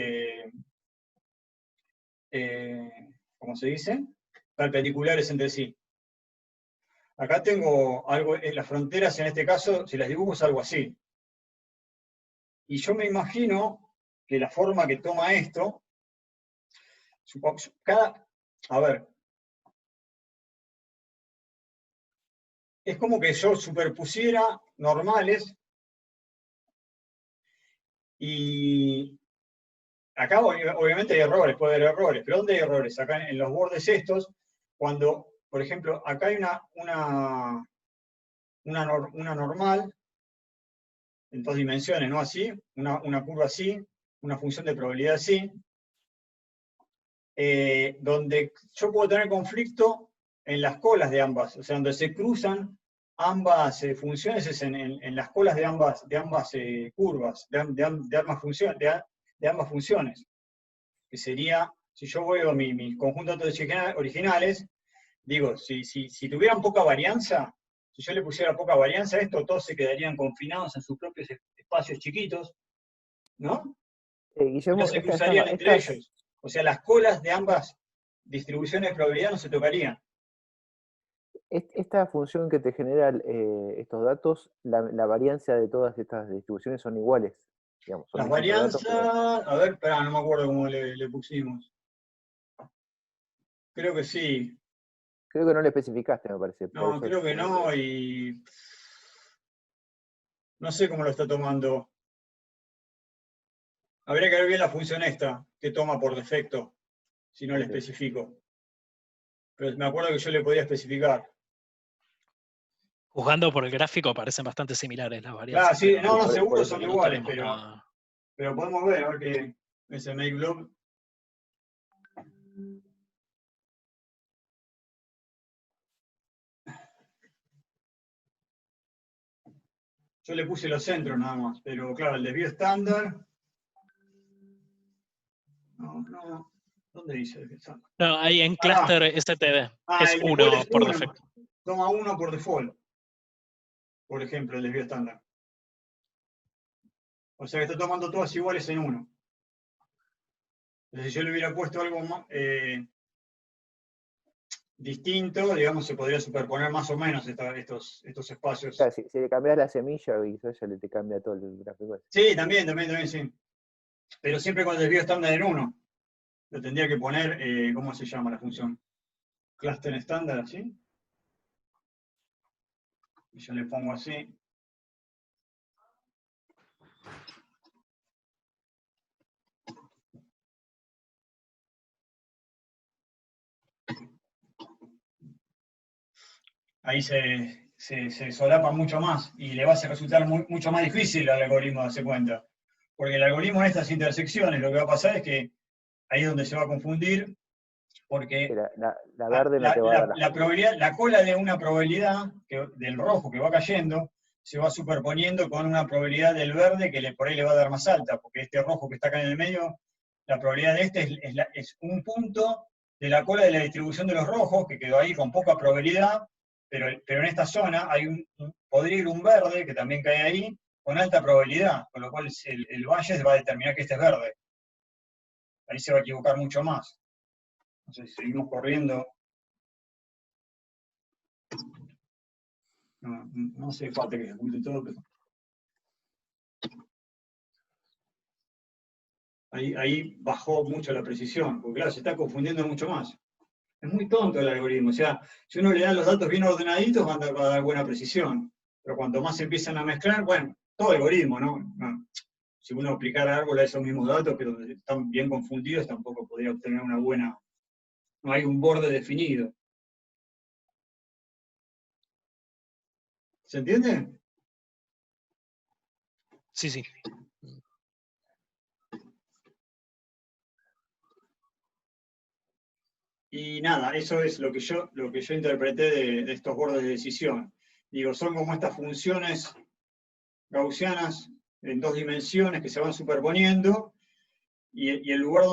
A: ¿cómo se dice? Perpendiculares entre sí. Acá tengo algo, las fronteras en este caso, si las dibujo es algo así. Y yo me imagino que la forma que toma esto, a ver, es como que yo superpusiera normales y acá obviamente hay errores, puede haber errores, pero ¿dónde hay errores? Acá en los bordes estos, cuando, por ejemplo, acá hay una normal en 2 dimensiones, ¿no? Así, una curva así, una función de probabilidad así, donde yo puedo tener conflicto en las colas de ambas, o sea, donde se cruzan ambas funciones es en las colas de ambas curvas, de ambas funciones, que sería, si yo veo mis conjuntos originales, digo, si tuvieran poca varianza, si yo le pusiera poca varianza a esto, todos se quedarían confinados en sus propios espacios chiquitos, ¿no?
D: Guillermo,
A: No se cruzarían entre ellos. O sea, las colas de ambas distribuciones de probabilidad no se tocarían.
D: Esta función que te genera estos datos, la varianza de todas estas distribuciones son iguales. Digamos, son
A: Las
D: distintos
A: varianzas,
D: datos,
A: a ver, espera, no me acuerdo cómo le pusimos. Creo que sí.
D: Creo que no le especificaste, me parece.
A: No, creo que no, y no sé cómo lo está tomando. Habría que ver bien la función esta, que toma por defecto, si no le especifico. Pero me acuerdo que yo le podía especificar.
H: Juzgando por el gráfico parecen bastante similares las
A: Claro,
H: varianzas.
A: sí,
H: pero
A: no, seguro son
H: no
A: iguales,
H: tenemos nada.
A: pero podemos ver, a ver qué es el make block. Yo le puse los centros nada más, pero claro, el desvío estándar. No. ¿Dónde dice el desvío estándar?
H: No, ahí en cluster STD es
A: el
H: 1
A: default es
H: por
A: 1.
H: defecto.
A: Toma 1 por default. Por ejemplo, el desvío estándar. O sea que está tomando todas iguales en 1. Entonces, si yo le hubiera puesto algo más, distinto, digamos, se podría superponer más o menos estos espacios.
D: O sea, si le cambias la semilla, quizás ya te cambia todo el gráfico.
A: Sí, también, sí. Pero siempre con el desvío estándar en 1. Lo tendría que poner, ¿cómo se llama la función? Cluster estándar, ¿así? Y yo le pongo así. Ahí se solapa mucho más y le va a resultar mucho más difícil al algoritmo darse cuenta. Porque el algoritmo en estas intersecciones lo que va a pasar es que ahí es donde se va a confundir, porque
D: la verde no te va a dar
A: la probabilidad, la cola de una probabilidad del rojo que va cayendo se va superponiendo con una probabilidad del verde que por ahí le va a dar más alta, porque este rojo que está acá en el medio, la probabilidad de este es un punto de la cola de la distribución de los rojos, que quedó ahí con poca probabilidad, pero en esta zona podría ir un verde, que también cae ahí, con alta probabilidad, con lo cual el valle va a determinar que este es verde. Ahí se va a equivocar mucho más. Entonces seguimos corriendo. No hace falta que ejecute todo, pero... Ahí bajó mucho la precisión, porque claro, se está confundiendo mucho más. Es muy tonto el algoritmo, o sea, si uno le da los datos bien ordenaditos, va a dar buena precisión. Pero cuanto más se empiezan a mezclar, bueno, todo algoritmo, ¿no? Si uno aplicara árboles a esos mismos datos, pero están bien confundidos, tampoco podría obtener una buena... No hay un borde definido. ¿Se entiende?
H: Sí, sí.
A: Y nada, eso es lo que yo interpreté de estos bordes de decisión. Digo, son como estas funciones gaussianas en 2 dimensiones que se van superponiendo, y el lugar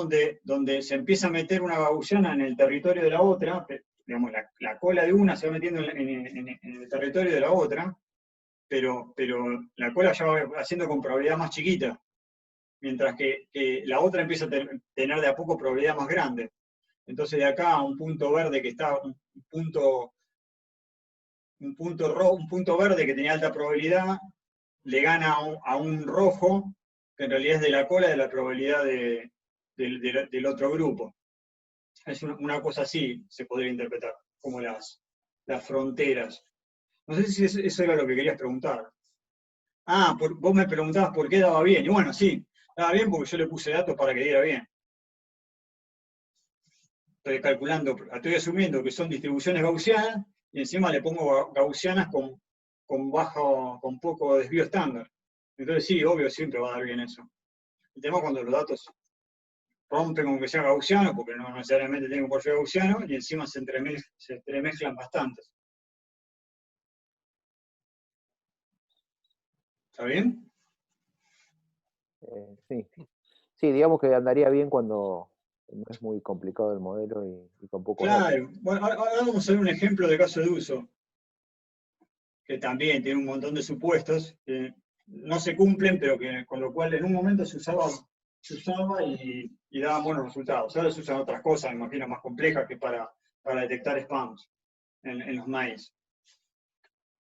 A: donde se empieza a meter una gaussiana en el territorio de la otra, digamos, la cola de una se va metiendo en el territorio de la otra, pero la cola ya va haciendo con probabilidad más chiquita, mientras que la otra empieza a tener de a poco probabilidad más grande. Entonces de acá a un punto verde que está, un punto verde que tenía alta probabilidad, le gana a un rojo, que en realidad es de la cola de la probabilidad del otro grupo. Es una cosa así, se podría interpretar, como las fronteras. No sé si eso era lo que querías preguntar. Ah, vos me preguntabas por qué daba bien. Y bueno, sí, daba bien porque yo le puse datos para que diera bien. Estoy calculando, estoy asumiendo que son distribuciones gaussianas, y encima le pongo gaussianas con poco desvío estándar. Entonces sí, obvio, siempre va a dar bien eso. El tema es cuando los datos rompen con que sea gaussiano, porque no necesariamente tienen por ser gaussiano, y encima se entremezclan bastantes. ¿Está bien?
D: Sí. Sí, digamos que andaría bien cuando no es muy complicado el modelo y con poco datos.
A: Claro. Bueno, ahora vamos a ver un ejemplo de caso de uso, que también tiene un montón de supuestos que no se cumplen, pero que con lo cual en un momento se usaba y daban buenos resultados. Ahora se usan otras cosas, me imagino, más complejas que para detectar spams en los mails.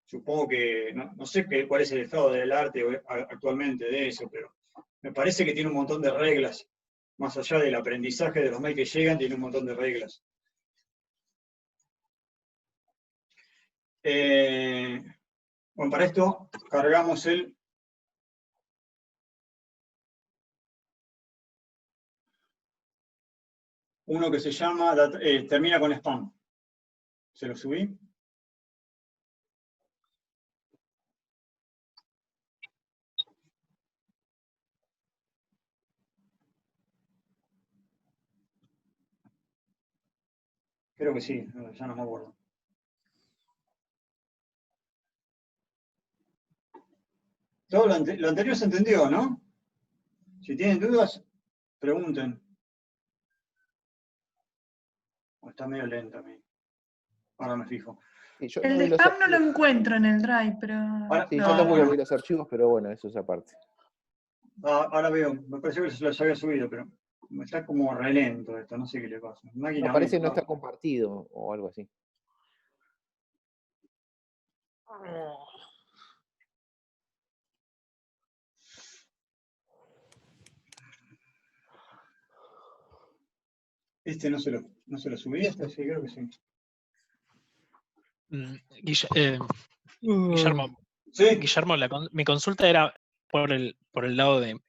A: Supongo que, no sé cuál es el estado del arte actualmente de eso, pero me parece que tiene un montón de reglas. Más allá del aprendizaje de los mails que llegan, tiene un montón de reglas. Bueno, para esto cargamos uno que se llama, termina con spam. ¿Se lo subí? Creo que sí, ya no me acuerdo. Todo lo anterior se entendió, ¿no? Si tienen dudas, pregunten. Está medio lento a mí. Ahora me fijo.
D: Sí, yo
B: El
D: no vi
B: de
D: los
B: spam no lo
D: archivos.
B: encuentro en el Drive, pero...
D: Sí,
A: No,
D: yo tampoco
A: bueno.
D: vi los archivos, pero bueno, eso es aparte.
A: Ahora veo, me pareció que se los había subido, pero Está como re lento esto, no sé qué le pasa. Máquina
D: No, parece que no
A: única.
D: está compartido o algo así.
A: Este no se lo subí, este sí, creo que sí.
H: Guillermo,
A: Sí,
H: Guillermo, mi consulta era por el lado de,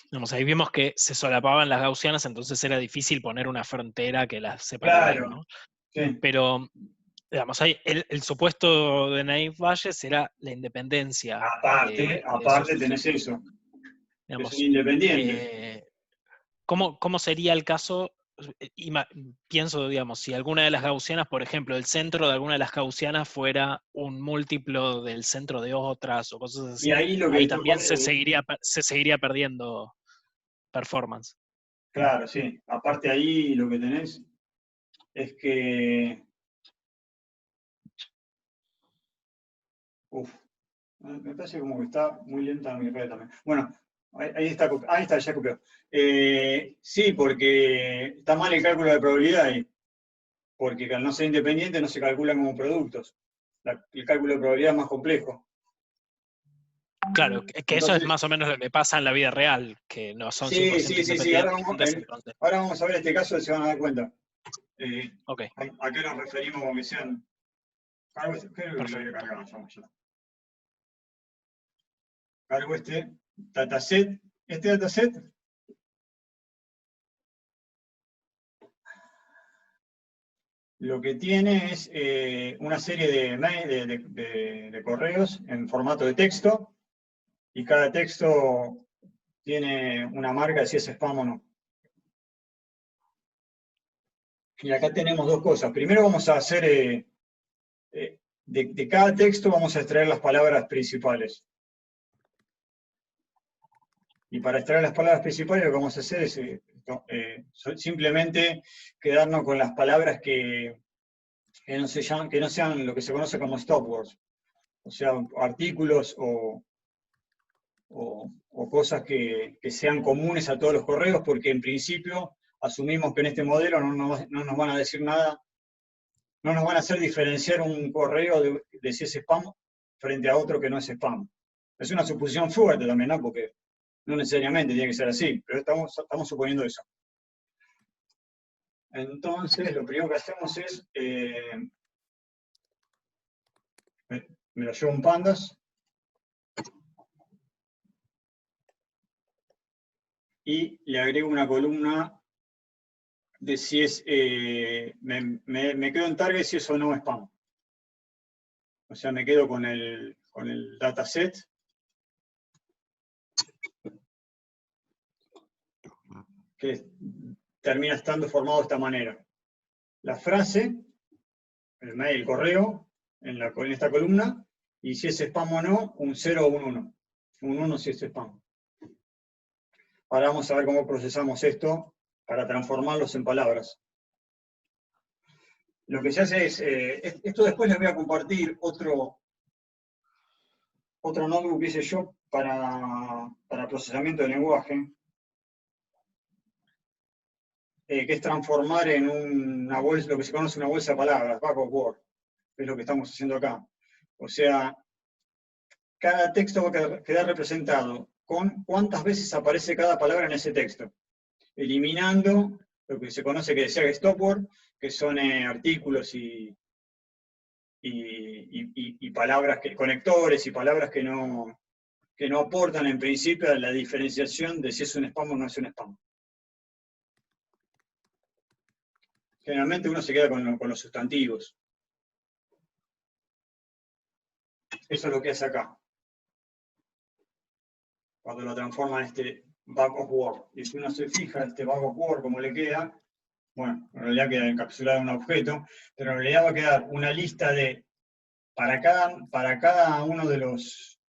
H: digamos, ahí vimos que se solapaban las gaussianas, entonces era difícil poner una frontera que las separara ahí,
A: claro.
H: ¿no?
A: Sí.
H: Pero, digamos, ahí el supuesto de Naive Bayes era la independencia.
A: Aparte tenés eso.
H: Digamos,
A: Es un independiente.
H: ¿cómo sería el caso? Pienso, digamos, si alguna de las gaussianas, por ejemplo, el centro de alguna de las gaussianas fuera un múltiplo del centro de otras o cosas así,
A: Y ahí lo que
H: ahí también se seguiría perdiendo performance.
A: Claro, sí. Aparte ahí lo que tenés es que... me parece como que está muy lenta mi red también. Bueno, ahí está, ya copió. Sí, porque está mal el cálculo de probabilidad ahí. Porque al no ser independiente no se calculan como productos. El cálculo de probabilidad es más complejo.
H: Claro, que eso
A: Entonces,
H: es más o menos lo que pasa en la vida real, que no son 100%
A: sí.
H: independientes, entonces.
A: Ahora vamos a ver este caso y se van a dar cuenta.
H: Ok.
A: ¿A qué nos referimos con que sean? Creo que lo voy a cargar, ya. Cargo este dataset. Este dataset lo que tiene es una serie de correos en formato de texto, y cada texto tiene una marca de si es spam o no. Y acá tenemos dos cosas. Primero vamos a hacer, de cada texto vamos a extraer las palabras principales. Y para extraer las palabras principales lo que vamos a hacer es simplemente quedarnos con las palabras que no sean lo que se conoce como stop words. O sea, artículos o cosas que sean comunes a todos los correos, porque en principio asumimos que en este modelo no nos van a decir nada, no nos van a hacer diferenciar un correo de si es spam frente a otro que no es spam. Es una suposición fuerte también, ¿no? Porque no necesariamente tiene que ser así, pero estamos suponiendo eso. Entonces, lo primero que hacemos es, me lo llevo un pandas, y le agrego una columna de si es, me quedo en target si es o no spam. O sea, me quedo con el dataset. Que termina estando formado de esta manera. La frase, el mail, el correo, en esta columna, y si es spam o no, un 0 o un 1. Un 1 si es spam. Ahora vamos a ver cómo procesamos esto para transformarlos en palabras. Lo que se hace es, esto después les voy a compartir otro notebook que hice yo para procesamiento de lenguaje, que es transformar en una bolsa, lo que se conoce una bolsa de palabras, bag of words, que es lo que estamos haciendo acá. O sea, cada texto va a quedar representado con cuántas veces aparece cada palabra en ese texto, eliminando lo que se conoce que decía stopword, que son artículos y palabras, conectores y palabras que no aportan en principio a la diferenciación de si es un spam o no es un spam. Generalmente uno se queda con los sustantivos. Eso es lo que hace acá. Cuando lo transforma en este bag of word. Y si uno se fija este bag of word como le queda, bueno, en realidad queda encapsulado en un objeto, pero en realidad va a quedar una lista de, para cada uno de las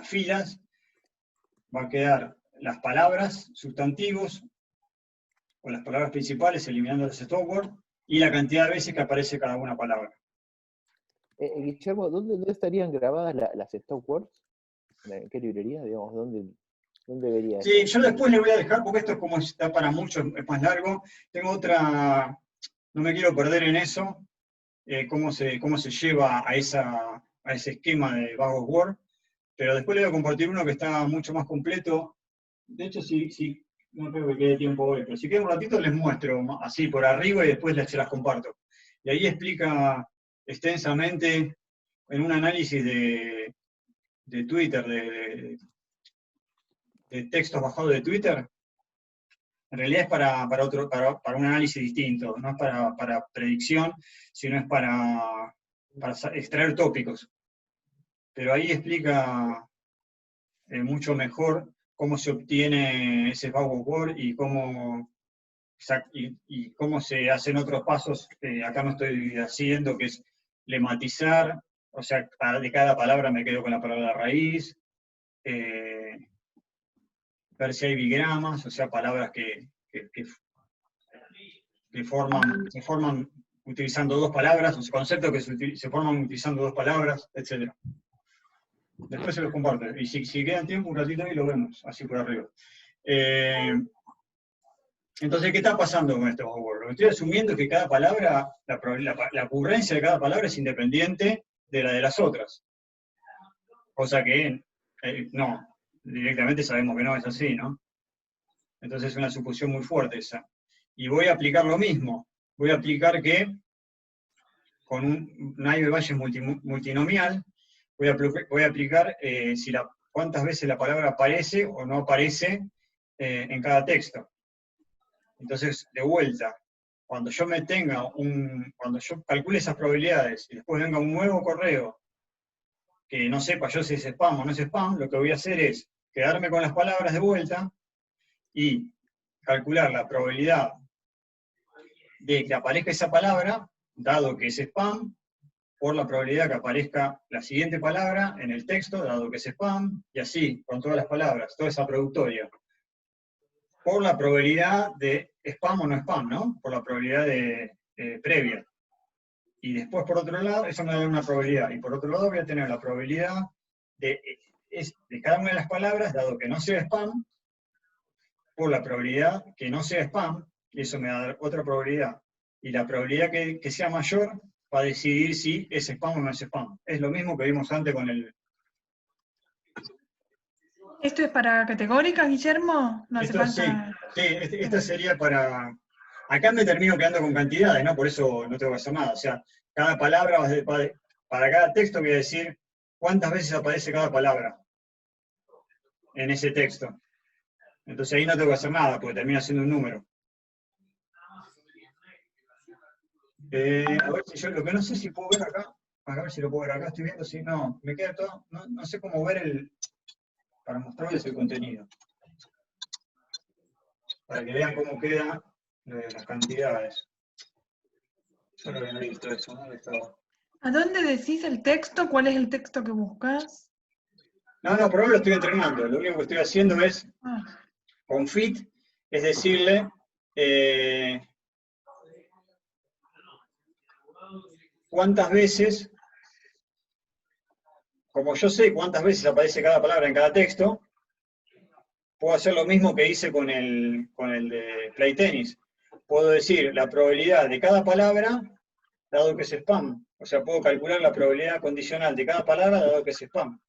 A: filas, va a quedar las palabras, sustantivos, o las palabras principales, eliminando los stop words, y la cantidad de veces que aparece cada una palabra.
D: Guillermo, ¿dónde estarían grabadas las stop words? ¿En qué librería? Digamos, ¿dónde ¿Dónde debería
A: Sí,
D: estar?
A: yo después le voy a dejar, porque esto es como está para mucho, es más largo. Tengo otra, no me quiero perder en eso, cómo se lleva a ese esquema de Bag of Word, pero después le voy a compartir uno que está mucho más completo. De hecho, sí, no creo que quede tiempo hoy, pero si queda un ratito les muestro así por arriba y después se las comparto. Y ahí explica extensamente en un análisis de Twitter, de textos bajados de Twitter, en realidad es para un análisis distinto, no es para predicción, sino es para extraer tópicos. Pero ahí explica mucho mejor cómo se obtiene ese Bag of Word y cómo se hacen otros pasos que acá no estoy haciendo, que es lematizar, o sea, de cada palabra me quedo con la palabra raíz, ver si hay bigramas, o sea, palabras que se forman utilizando dos palabras, o sea, conceptos que se forman utilizando dos palabras, etc. Después se los comparto. Y si queda tiempo, un ratito ahí lo vemos, así por arriba. Entonces, ¿qué está pasando con esto? Lo que estoy asumiendo es que cada palabra, la ocurrencia de cada palabra es independiente de la de las otras. Cosa que no, directamente sabemos que no es así, ¿no? Entonces es una suposición muy fuerte esa. Y voy a aplicar lo mismo. Voy a aplicar que con un Navier-Bayes multinomial, voy a aplicar cuántas veces la palabra aparece o no aparece en cada texto. Entonces, de vuelta, cuando yo calcule esas probabilidades y después venga un nuevo correo que no sepa yo si es spam o no es spam, lo que voy a hacer es quedarme con las palabras de vuelta y calcular la probabilidad de que aparezca esa palabra, dado que es spam, por la probabilidad que aparezca la siguiente palabra en el texto, dado que es spam, y así, con todas las palabras, toda esa productoria. Por la probabilidad de spam o no spam, ¿no? Por la probabilidad previa. Y después, por otro lado, eso me da una probabilidad. Y por otro lado voy a tener la probabilidad de cada una de las palabras, dado que no sea spam, por la probabilidad que no sea spam, y eso me da otra probabilidad. Y la probabilidad que sea mayor va a decidir si es spam o no es spam. Es lo mismo que vimos antes con el...
B: ¿Esto es para categóricas, Guillermo? No hace falta...
A: Sí, esta sería para... Acá me termino quedando con cantidades, ¿no? Por eso no tengo que hacer nada. O sea, cada palabra, para cada texto voy a decir cuántas veces aparece cada palabra en ese texto. Entonces ahí no tengo que hacer nada, porque termina siendo un número. A ver si yo, lo que no sé si puedo ver acá, a ver si lo puedo ver acá, estoy viendo si no, me queda todo, no sé cómo ver para mostrarles el contenido. Para que vean cómo queda las cantidades. Yo no había visto eso, ¿no?
B: ¿A dónde decís el texto? ¿Cuál es el texto que buscas?
A: No, por ahora lo estoy entrenando. Lo único que estoy haciendo es, con fit, es decirle cuántas veces, como yo sé cuántas veces aparece cada palabra en cada texto, puedo hacer lo mismo que hice con el de Play Tennis. Puedo decir la probabilidad de cada palabra, dado que es spam. O sea, puedo calcular la probabilidad condicional de cada palabra, dado que es spam.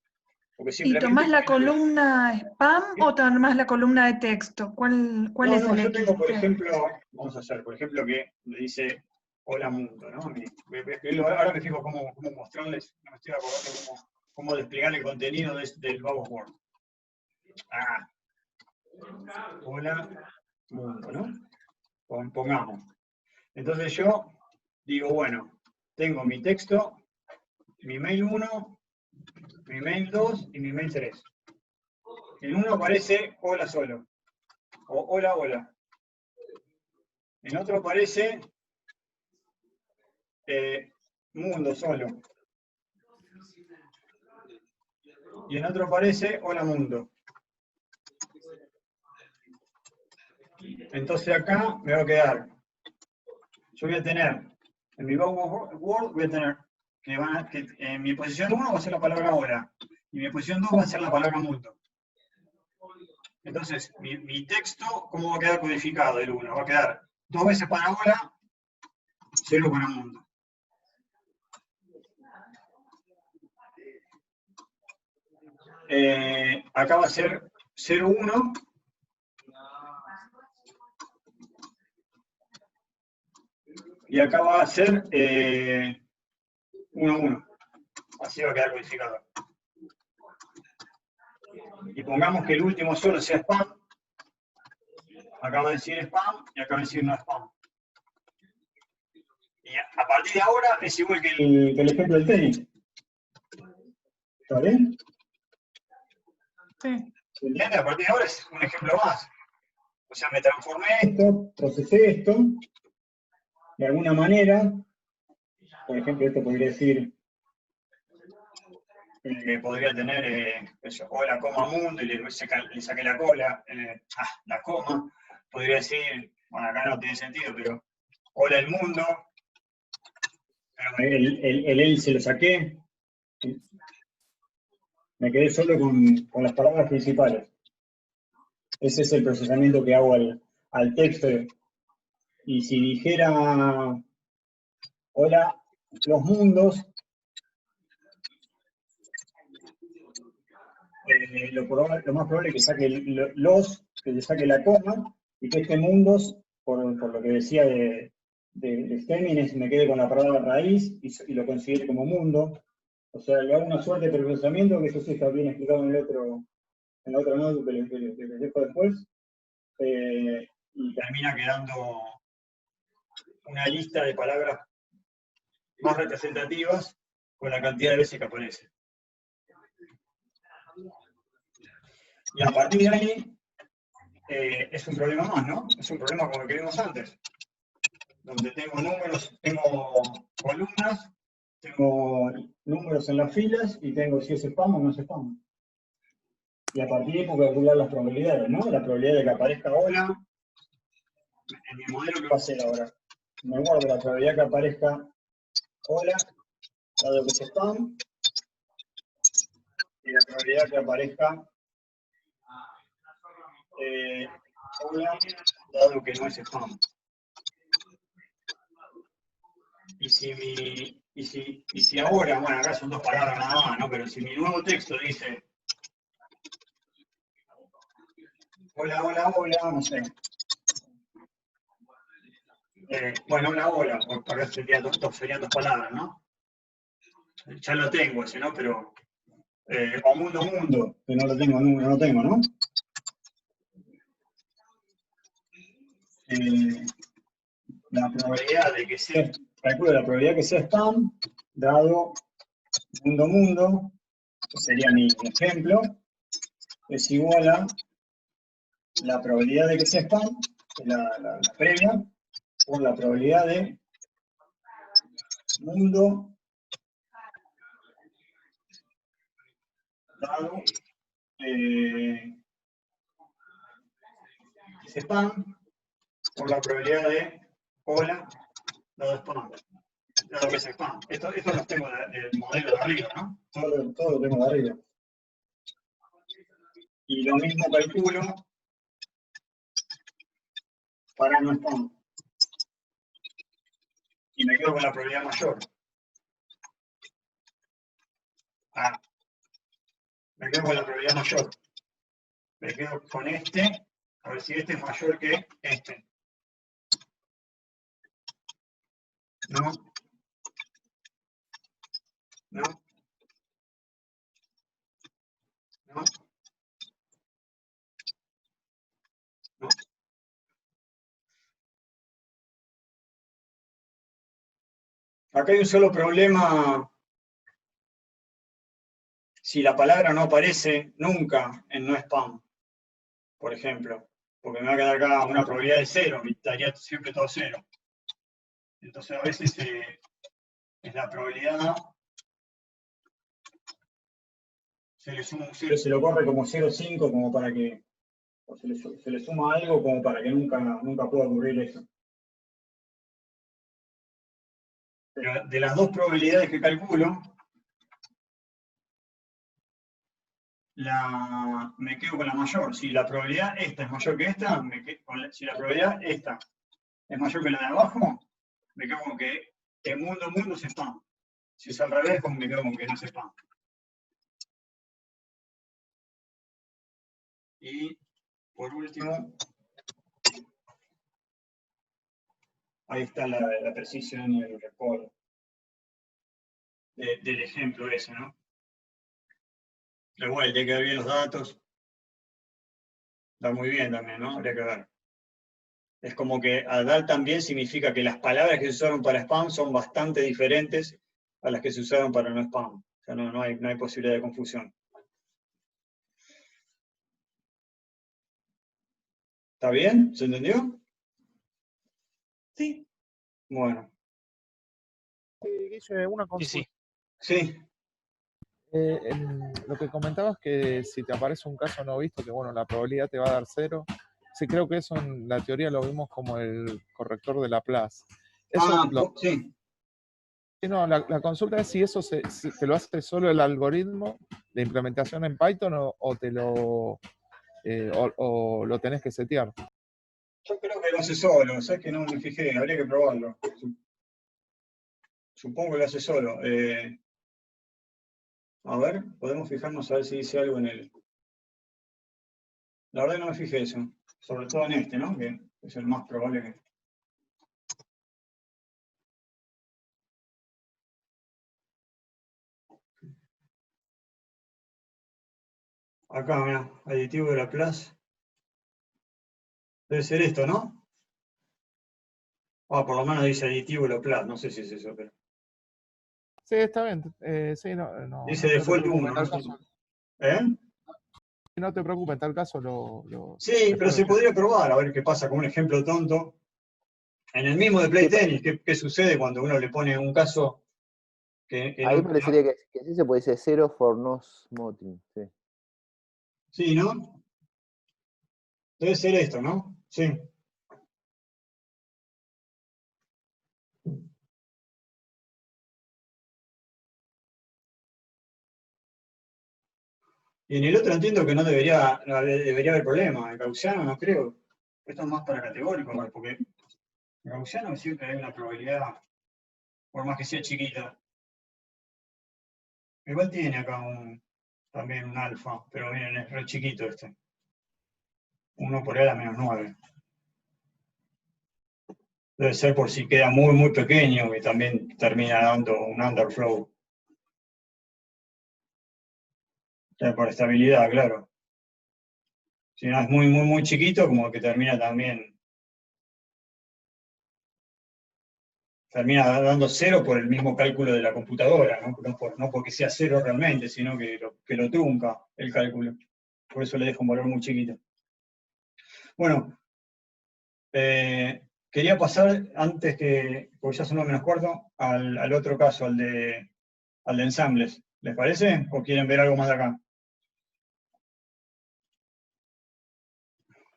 A: Porque
B: ¿Y tomás la columna spam o tomás la columna de texto? ¿Cuál es el
A: yo tengo,
B: X?
A: por ejemplo, vamos a hacer, por ejemplo, que me dice hola mundo, ¿no? Ahora me fijo cómo mostrarles, no me estoy acordando cómo desplegar el contenido del Bag of Word. Hola mundo, ¿no? Pongamos. Entonces yo digo, bueno, tengo mi texto, mi mail 1, mi mail 2 y mi mail 3. En uno aparece hola solo, o hola. En otro aparece mundo solo. Y en otro aparece hola mundo. Entonces acá me va a quedar, yo voy a tener, en mi Bag of Word voy a tener que en mi posición 1 va a ser la palabra hola, y mi posición 2 va a ser la palabra mundo. Entonces, mi texto, ¿cómo va a quedar codificado el 1? Va a quedar 2 veces para hola, 0 para mundo. Acá va a ser 0, 1. Y acá va a ser 1, 1. Así va a quedar codificado. Y pongamos que el último solo sea spam. Acá va a decir spam y acá va a decir no spam. Y a partir de ahora es igual que el ejemplo del tenis. ¿Está bien?
B: Sí.
A: ¿Se entiende? A partir de ahora es un ejemplo más. O sea, me transformé esto, procesé esto, de alguna manera. Por ejemplo, esto podría decir, podría tener, eso, hola, coma, mundo, y le saqué la cola, la coma. Podría decir, bueno, acá no tiene sentido, pero hola, el mundo. Pero el se lo saqué. Me quedé solo con las palabras principales. Ese es el procesamiento que hago al texto. Y si dijera, hola, los mundos, lo más probable es que saque que le saque la coma, y que este mundos, por lo que decía de Géminis, me quede con la palabra raíz y lo considere como mundo. O sea, le hago una suerte de procesamiento, que eso sí está bien explicado en la otra nota que les dejo después. Y termina quedando una lista de palabras más representativas con la cantidad de veces que aparece. Y a partir de ahí, es un problema más, ¿no? Es un problema como el que vimos antes, donde tengo números, tengo columnas, tengo números en las filas y tengo si es spam o no es spam. Y a partir de ahí puedo calcular las probabilidades, ¿no? La probabilidad de que aparezca hola. En mi modelo, ¿qué va a hacer ahora? Me guardo la probabilidad que aparezca hola, dado que es spam, y la probabilidad que aparezca hola, dado que no es spam. Y si ahora, bueno, acá son 2 palabras nada más, ¿no? Pero si mi nuevo texto dice hola, hola, hola, no sé. Bueno, hola, porque serían 2 palabras, ¿no? Ya lo tengo ese, ¿no? Pero, o mundo, que no lo tengo, ¿no? La probabilidad de que sea, calculo la probabilidad que sea spam, dado mundo, que sería mi ejemplo, es igual a la probabilidad de que sea spam, la previa, por la probabilidad de mundo dado es spam, por la probabilidad de hola dado spam, dado que es spam. Esto lo tengo del modelo de arriba, ¿no? Todo lo tengo de arriba. Y lo mismo calculo para no spam. Y me quedo con la probabilidad mayor. Me quedo con la probabilidad mayor. Me quedo con este, a ver si este es mayor que este. ¿No? ¿No? ¿No? ¿No? Acá hay un solo problema. Si la palabra no aparece nunca en no spam, por ejemplo, porque me va a quedar acá una probabilidad de 0, me estaría siempre todo 0. Entonces a veces es la probabilidad, se le suma un 0, se lo corre como 0,5 como para que, o se le suma algo como para que nunca pueda ocurrir eso. Pero de las 2 probabilidades que calculo, me quedo con la mayor. Si la probabilidad esta es mayor que esta, si la probabilidad esta es mayor que la de abajo, me quedo con que el mundo es spam. Si es al revés, me quedo con que no es spam. Y por último, ahí está la precisión y el recuerdo del ejemplo ese, ¿no? Igual, hay que ver bien los datos. Está muy bien también, ¿no? Habría que ver. Es como que ADAL también significa que las palabras que se usaron para spam son bastante diferentes a las que se usaron para no spam. O sea, no hay posibilidad de confusión. ¿Está bien? ¿Se entendió?
B: Sí.
A: Bueno.
I: Guille, una consulta.
A: Sí.
I: Lo que comentabas que si te aparece un caso no visto, que bueno, la probabilidad te va a dar 0. Sí, creo que eso en la teoría lo vimos como el corrector de Laplace. Eso
A: sí.
I: No, la consulta es si eso te lo hace solo el algoritmo de implementación en Python o lo tenés que setear.
A: Yo creo que lo hace solo, ¿sabes? Que no me fijé, habría que probarlo. Supongo que lo hace solo. A ver, podemos fijarnos a ver si dice algo en el... La verdad que no me fijé eso, sobre todo en este, ¿no? Que es el más probable que... Acá, mira, aditivo de Laplace. Debe ser esto, ¿no? Por lo menos dice aditivo de Laplace, no sé si es eso, pero...
I: Sí, está bien. Sí, no,
A: dice default 1, ¿no?
I: No te preocupes, en tal caso
A: Sí, pero se podría probar, a ver qué pasa con un ejemplo tonto. En el mismo de Play Tennis, ¿qué sucede cuando uno le pone un caso que
D: ahí parecería que sí se puede decir 0 for no smoking. Sí.
A: Sí, ¿no? Debe ser esto, ¿no? Sí. Y en el otro entiendo que no debería haber problema. En gaussiano no creo. Esto es más para categórico, ¿no? Porque en gaussiano siempre hay una probabilidad, por más que sea chiquita. Igual tiene acá también un alfa, pero miren, es re chiquito este. 1 por a menos 9. Debe ser por si queda muy, muy pequeño y también termina dando un underflow. Por estabilidad, claro. Si no es muy, muy, muy chiquito, como que termina también. Termina dando 0 por el mismo cálculo de la computadora, no porque sea 0 realmente, sino que lo trunca el cálculo. Por eso le dejo un valor muy chiquito. Bueno, quería pasar, antes que, porque ya son 9:15, al otro caso, al de ensambles. ¿Les parece? ¿O quieren ver algo más de acá?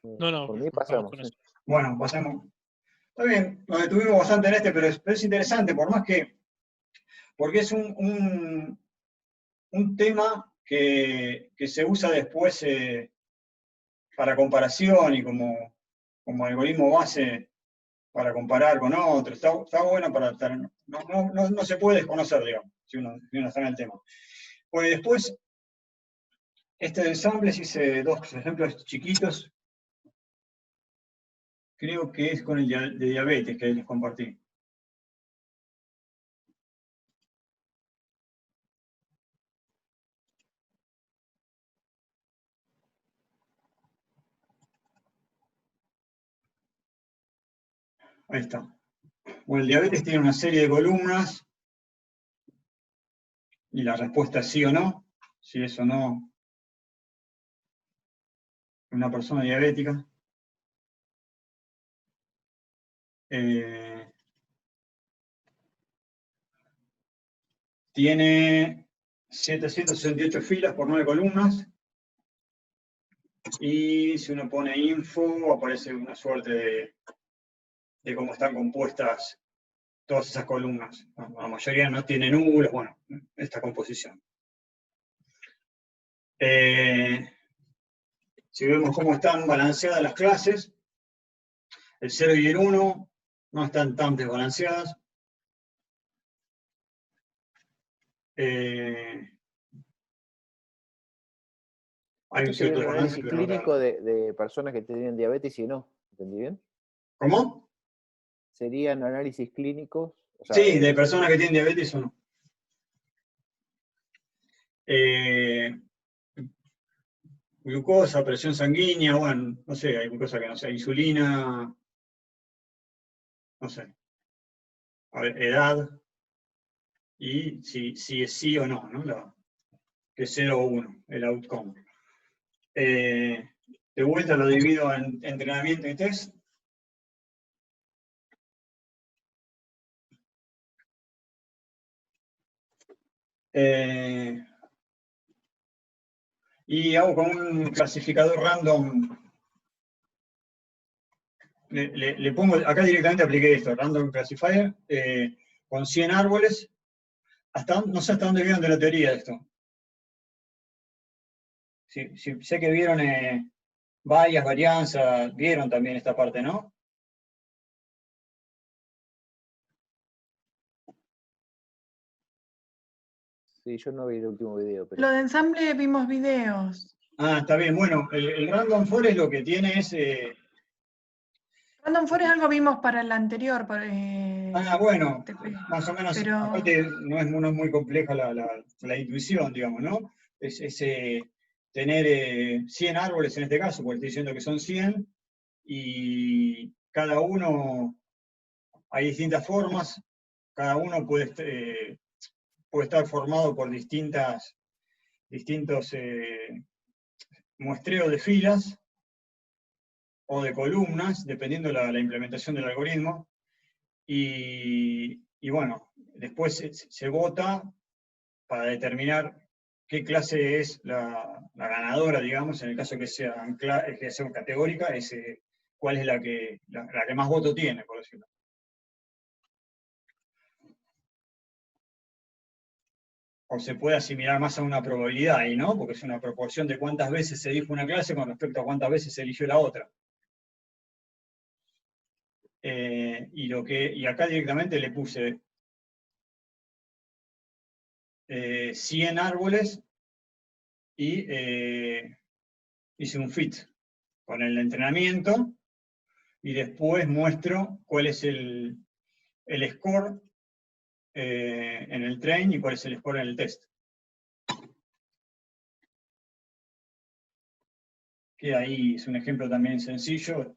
H: No,
D: por mí pasamos. Sí.
A: Bueno, pasemos. Está bien, nos detuvimos bastante en este, pero es interesante, porque es un tema que se usa después para comparación y como algoritmo base para comparar con otros. Está bueno para... No se puede desconocer, digamos, si uno está en el tema. Pues después, este de ensambles hice 2 ejemplos chiquitos. Creo que es con el de diabetes que les compartí. Ahí está. Bueno, el diabetes tiene una serie de columnas y la respuesta es sí o no. Si es o no una persona diabética. Tiene 768 filas por 9 columnas. Y si uno pone info, aparece una suerte de cómo están compuestas todas esas columnas. La mayoría no tiene números, bueno, esta composición. Si vemos cómo están balanceadas las clases, el 0 y el 1 no están tan desbalanceadas. Hay un
D: Esto sería
A: cierto
D: un
A: desbalance,
D: análisis
A: pero
D: clínico de personas que tienen diabetes y no. ¿Entendí bien?
A: ¿Cómo?
D: Serían análisis clínicos. O sea,
A: Sí, de personas que tienen diabetes o no. Glucosa, presión sanguínea, bueno, no sé, hay cosas que no sé, insulina, no sé. A ver, edad, y si es sí o no, ¿no? Que es 0 o 1, el outcome. De vuelta lo divido en entrenamiento y test. Y hago con un clasificador random. Le pongo, acá directamente apliqué esto, random classifier, con 100 árboles. No sé hasta dónde vieron de la teoría de esto. Sí, sé que vieron varias varianzas, vieron también esta parte, ¿no?
D: Sí, yo no vi el último video, pero
B: Lo de ensamble vimos videos.
A: Ah, está bien. Bueno, el random forest lo que tiene es...
B: Random Forest algo vimos para el anterior.
A: bueno, más o menos,
B: pero
A: aparte no es muy compleja la intuición, digamos, ¿no? Es tener 100 árboles en este caso, porque estoy diciendo que son 100, y cada uno, hay distintas formas, cada uno puede estar formado por distintos muestreos de filas o de columnas, dependiendo la implementación del algoritmo, y bueno, después se vota para determinar qué clase es la ganadora, digamos, en el caso que sea categórica, cuál es la que más voto tiene, por decirlo. O se puede asimilar más a una probabilidad ahí, ¿no? Porque es una proporción de cuántas veces se dijo una clase con respecto a cuántas veces se eligió la otra. Y acá directamente le puse 100 árboles y hice un fit con el entrenamiento y después muestro cuál es el score en el train y cuál es el score en el test. Que ahí es un ejemplo también sencillo,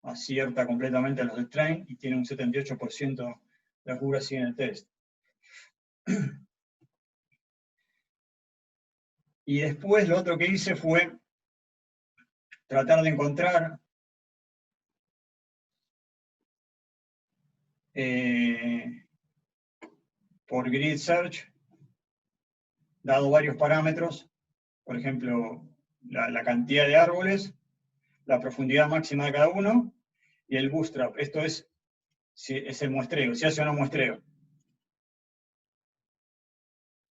A: acierta completamente a los del train y tiene un 78% de accuracy en el test. Y después lo otro que hice fue tratar de encontrar por grid search, dado varios parámetros, por ejemplo, la cantidad de árboles, la profundidad máxima de cada uno, y el bootstrap. Esto es el muestreo, si hace o no muestreo.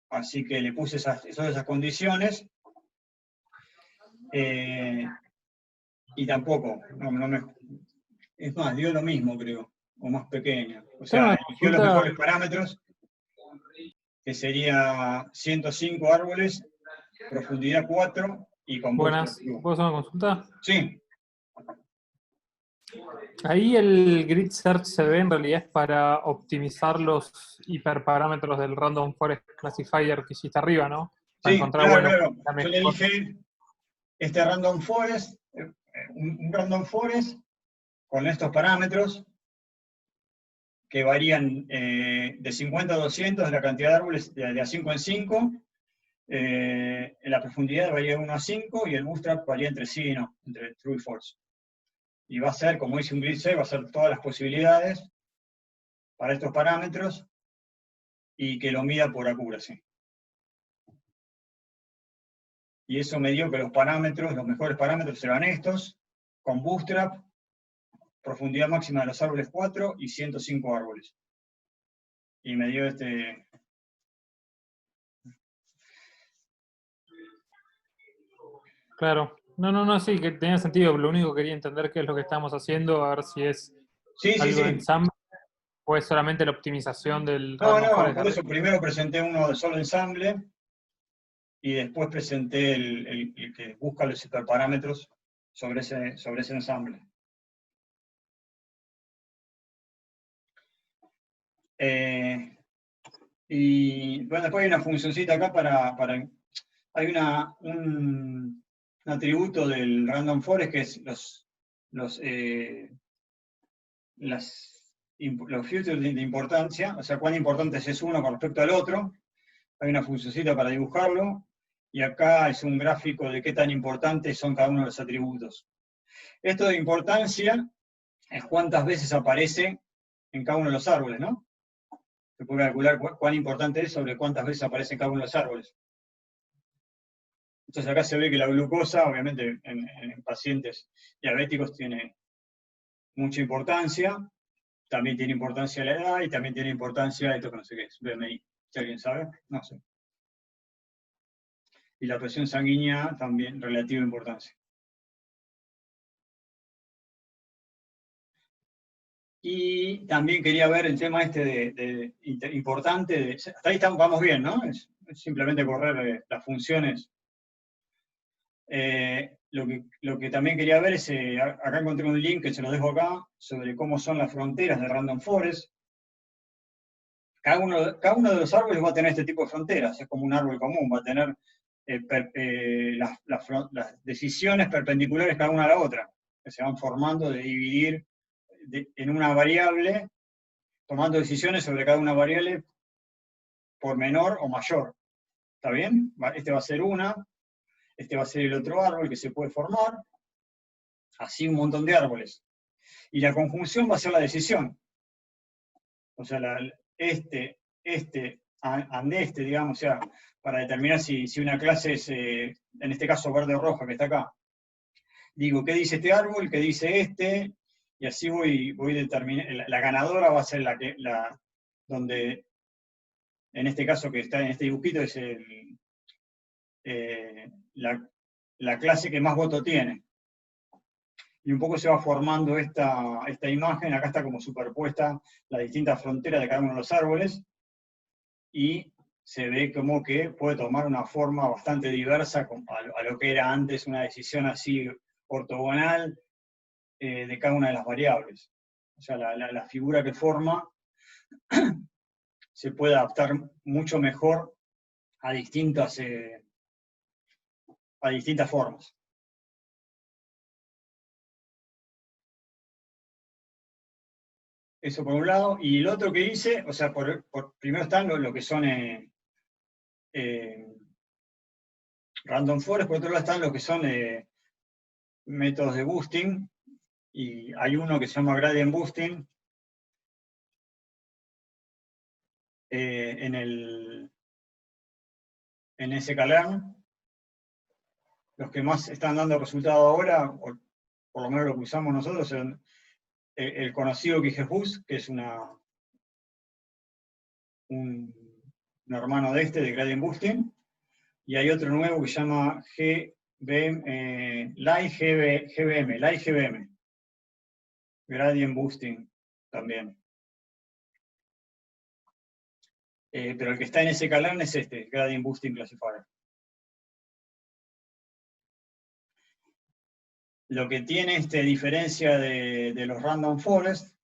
A: Así que le puse esas condiciones, y tampoco, es más, dio lo mismo, creo, o más pequeño. O sea, eligió los mejores parámetros, que sería 105 árboles, profundidad 4 y con
E: Buenas,
A: bootstrap.
E: ¿puedo hacer una consulta?
A: Sí.
E: Ahí el grid search se ve en realidad es para optimizar los hiperparámetros del random forest classifier que hiciste arriba, ¿no? Para
A: Sí,
E: encontrar,
A: claro.
E: la
A: Yo le
E: mejor.
A: dije este random forest, un random forest con estos parámetros que varían de 50 a 200 la cantidad de árboles de a 5 en 5, en la profundidad varía de 1 a 5 y el bootstrap varía entre sí y no, entre true y false. Y va a ser, como dice un grid search, va a ser todas las posibilidades para estos parámetros y que lo mida por accuracy. Y eso me dio que los mejores parámetros eran estos, con bootstrap, profundidad máxima de los árboles 4 y 105 árboles. Y me dio
E: Claro. No, sí, que tenía sentido. Lo único que quería entender qué es lo que estamos haciendo, a ver si es
A: Sí, sí,
E: algo de
A: sí.
E: ensamble o es solamente la optimización del
A: No,
E: random
A: no,
E: forest de
A: por eso
E: arriba.
A: primero presenté uno de solo ensamble y después presenté el que busca los hiperparámetros sobre ese ensamble. Y bueno, después hay una funcioncita acá hay un atributo del random forest que es los filtros de importancia, o sea, cuán importante es uno con respecto al otro. Hay una funcioncita para dibujarlo, y acá es un gráfico de qué tan importantes son cada uno de los atributos. Esto de importancia es cuántas veces aparece en cada uno de los árboles, ¿no? Se puede calcular cuán importante es sobre cuántas veces aparece en cada uno de los árboles. Entonces acá se ve que la glucosa, obviamente en pacientes diabéticos tiene mucha importancia, también tiene importancia la edad y también tiene importancia esto que no sé qué es, BMI. Si alguien sabe, no sé. Y la presión sanguínea también, relativa importancia. Y también quería ver el tema este importante, hasta ahí vamos bien, ¿no? Es simplemente correr las funciones. Lo que también quería ver es, acá encontré un link que se lo dejo acá, sobre cómo son las fronteras de Random Forest. Cada uno de los árboles va a tener este tipo de fronteras, es como un árbol común, va a tener las decisiones perpendiculares cada una a la otra, que se van formando de dividir en una variable, tomando decisiones sobre cada una variable por menor o mayor. ¿Está bien? Este va a ser este va a ser el otro árbol que se puede formar, así un montón de árboles. Y la conjunción va a ser la decisión. O sea, digamos, o sea, para determinar si una clase es, en este caso, verde o roja, que está acá. Digo, ¿qué dice este árbol? ¿Qué dice este? Y así voy determinando. La ganadora va a ser donde, en este caso que está en este dibujito, es la clase que más voto tiene. Y un poco se va formando esta imagen, acá está como superpuesta las distintas fronteras de cada uno de los árboles, y se ve como que puede tomar una forma bastante diversa a lo que era antes una decisión así ortogonal de cada una de las variables. O sea, la figura que forma se puede adaptar mucho mejor a distintas formas. Eso por un lado. Y el otro que hice, o sea, primero están lo que son random forest, por otro lado están lo que son métodos de boosting, y hay uno que se llama gradient boosting, en sklearn. Los que más están dando resultado ahora, o por lo menos lo que usamos nosotros, son el conocido QGBoost, que es un hermano de Gradient Boosting, y hay otro nuevo que se llama GBM, Gradient Boosting también. Pero el que está en sklearn es Gradient Boosting Classifier. Lo que tiene diferencia de los Random Forest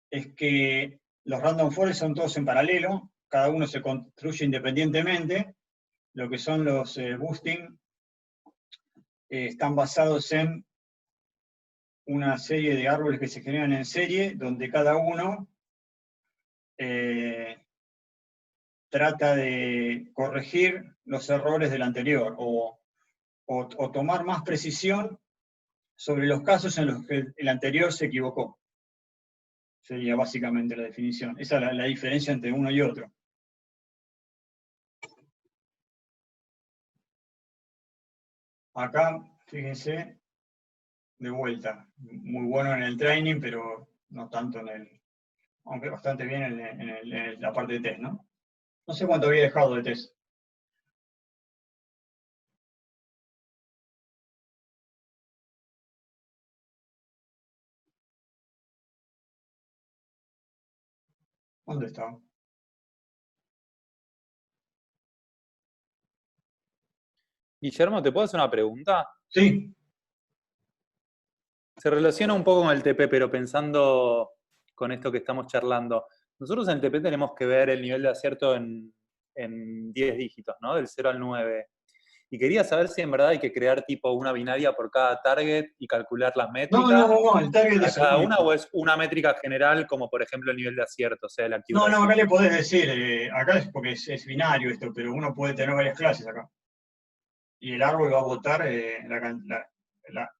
A: es que los Random Forest son todos en paralelo, cada uno se construye independientemente. Lo que son los boosting están basados en una serie de árboles que se generan en serie, donde cada uno trata de corregir los errores del anterior, o tomar más precisión sobre los casos en los que el anterior se equivocó. Sería básicamente la definición. Esa es la diferencia entre uno y otro. Acá, fíjense, de vuelta, muy bueno en el training, pero no tanto aunque bastante bien en la parte de test, ¿no? No sé cuánto había dejado de test. ¿Dónde está?
J: Guillermo, ¿te puedo hacer una pregunta?
A: Sí.
J: Se relaciona un poco con el TP, pero pensando con esto que estamos charlando. Nosotros en el TP tenemos que ver el nivel de acierto en 10 dígitos, ¿no? Del 0 al 9. Y quería saber si en verdad hay que crear tipo una binaria por cada target y calcular las métricas.
A: No, el target
J: para
A: es
J: cada
A: el
J: una,
A: único.
J: o es una métrica general, como por ejemplo el nivel de acierto, o sea, la
A: No,
J: accuracy.
A: acá le podés decir, acá es porque es binario esto, pero uno puede tener varias clases acá. Y el árbol va a votar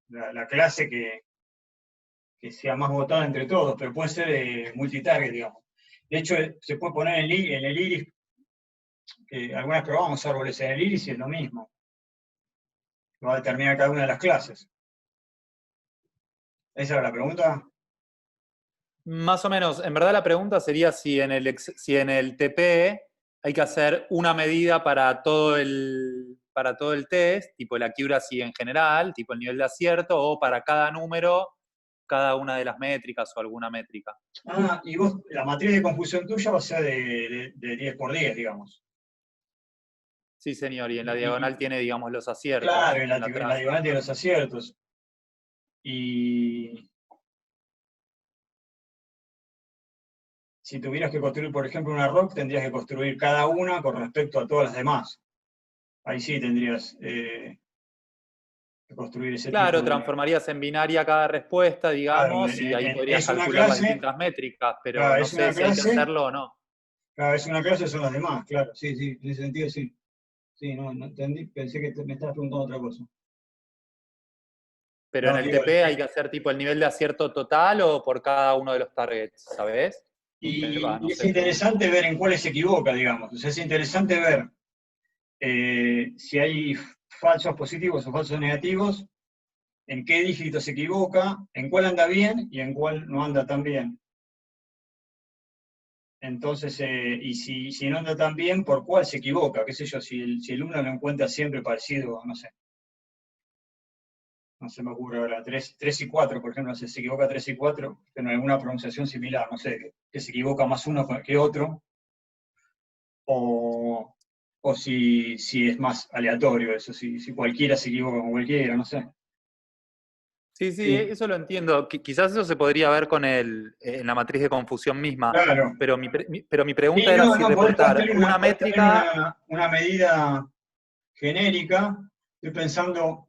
A: la clase que sea más votada entre todos, pero puede ser multitarget, digamos. De hecho, se puede poner en el iris, algunas probamos árboles en el iris y es lo mismo. Va a determinar cada una de las clases. ¿Esa era la pregunta?
J: Más o menos, en verdad la pregunta sería si en el TP hay que hacer una medida para todo el test, tipo el accuracy en general, tipo el nivel de acierto, o para cada número, cada una de las métricas o alguna métrica.
A: Ah, y vos, la matriz de confusión tuya va a ser de 10 por 10, digamos.
J: Sí, señor, y en la diagonal tiene, digamos, los aciertos.
A: Claro, en la
J: traza.
A: diagonal tiene los aciertos. Y si tuvieras que construir, por ejemplo, una ROC, tendrías que construir cada una con respecto a todas las demás. Ahí sí tendrías que construir ese
J: Claro,
A: tipo de...
J: transformarías en binaria cada respuesta, digamos,
A: Claro,
J: y ahí podrías
A: es una
J: calcular las
A: clase,
J: distintas métricas, pero
A: claro,
J: no
A: es
J: sé
A: una
J: si hay que
A: clase,
J: hacerlo o no.
A: cada vez una clase son las demás, claro, sí, en ese sentido sí. Sí, no entendí, pensé que me estabas preguntando otra cosa.
J: Pero
A: No,
J: en el
A: digo,
J: TP hay que hacer tipo el nivel de acierto total o por cada uno de los targets, ¿sabes? No
A: y es
J: sé.
A: interesante ver en cuáles se equivoca, digamos. O sea, es interesante ver si hay falsos positivos o falsos negativos, en qué dígito se equivoca, en cuál anda bien y en cuál no anda tan bien. Entonces, y si no anda tan bien, ¿por cuál se equivoca? ¿Qué sé yo? Si el 1 lo encuentra siempre parecido, no sé. No se me ocurre ahora. 3 y 4, por ejemplo, se equivoca 3 y 4, pero en alguna pronunciación similar, no sé, que se equivoca más uno que otro. O si es más aleatorio eso, si cualquiera se equivoca con cualquiera, no sé.
J: Sí,
A: Sí.
J: eso lo entiendo. Quizás eso se podría ver en la matriz de confusión misma.
A: Claro.
J: Pero mi pregunta
A: Sí,
J: era
A: no,
J: si
A: podés
J: reportar
A: tener
J: una métrica.
A: una medida genérica. Estoy pensando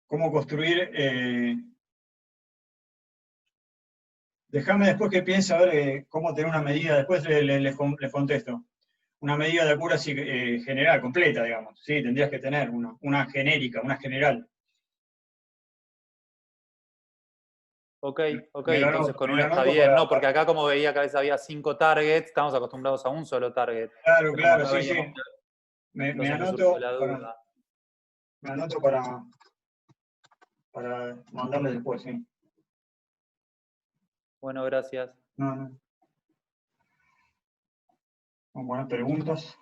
A: cómo construir. Déjame después que piense a ver cómo tener una medida. Después les contesto. Una medida de accuracy general, completa, digamos. Sí, tendrías que tener una genérica, una general.
J: Ok,
A: Me lo
J: entonces
A: anoto,
J: con
A: me
J: una
A: lo
J: está
A: anoto
J: bien,
A: para...
J: ¿no? Porque acá como veía que a veces había 5 targets, estamos acostumbrados a un solo target.
A: Claro,
J: Pero como acá
A: sí, sí.
J: veíamos que
A: Me
J: entonces me surgió
A: anoto
J: la duda.
A: para mandarle después, sí.
J: Bueno, gracias.
A: No. Buenas preguntas.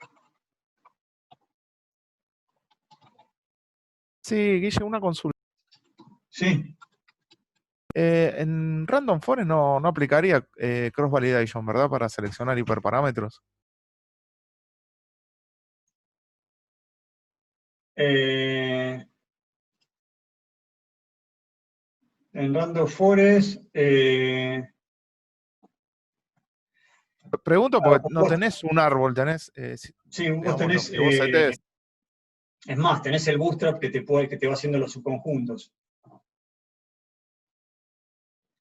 I: Sí, Guille, una consulta.
A: Sí.
I: En Random Forest no aplicaría Cross Validation, ¿verdad? Para seleccionar hiperparámetros.
A: En Random Forest...
I: Pregunto porque no tenés un árbol, tenés,
A: sí, vos
I: digamos,
A: tenés...
I: los que vos setés.
A: es más, tenés el bootstrap que te va haciendo los subconjuntos.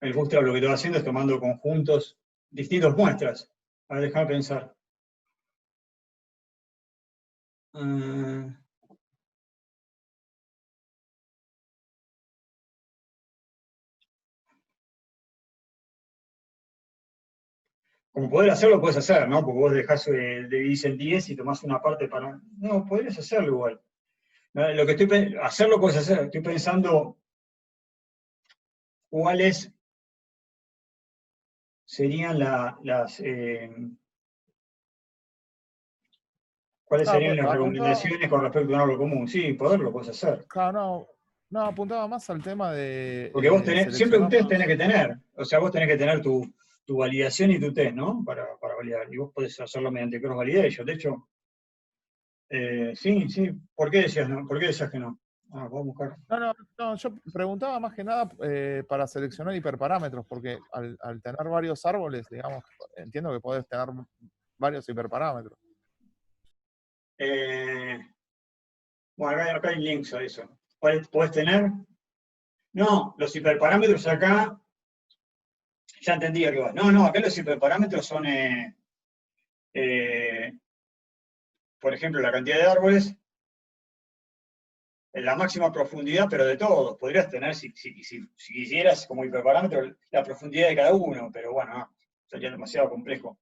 A: El bootstrap lo que te va haciendo es tomando conjuntos, distintas muestras. A ver, déjame pensar. Como poder hacerlo, puedes hacer, ¿no? Porque vos dejás dividís en 10 y tomás una parte para... No, podrías hacerlo igual. Lo que hacerlo puedes hacer. Estoy pensando cuáles serían cuáles serían las recomendaciones con respecto a un árbol común. Sí, poderlo puedes hacer.
I: Claro, no, apuntaba más al tema de
A: Porque vos siempre
I: seleccionar
A: ustedes tenés que tener, o sea, vos tenés que tener tu tu validación y tu test, ¿no? Para validar. Y vos podés hacerlo mediante cross validation. De hecho, sí. ¿Por qué decías no? ¿Por qué decías que no? Vamos a buscar.
I: No, yo preguntaba más que nada para seleccionar hiperparámetros, porque al tener varios árboles, digamos, entiendo que podés tener varios hiperparámetros.
A: Bueno, acá hay links a eso. ¿Podés tener? No, los hiperparámetros acá, ya entendí a qué va. No, acá los hiperparámetros son, por ejemplo, la cantidad de árboles, en la máxima profundidad, pero de todos. Podrías tener, si quisieras, como hiperparámetro, la profundidad de cada uno, pero bueno, no, sería demasiado complejo.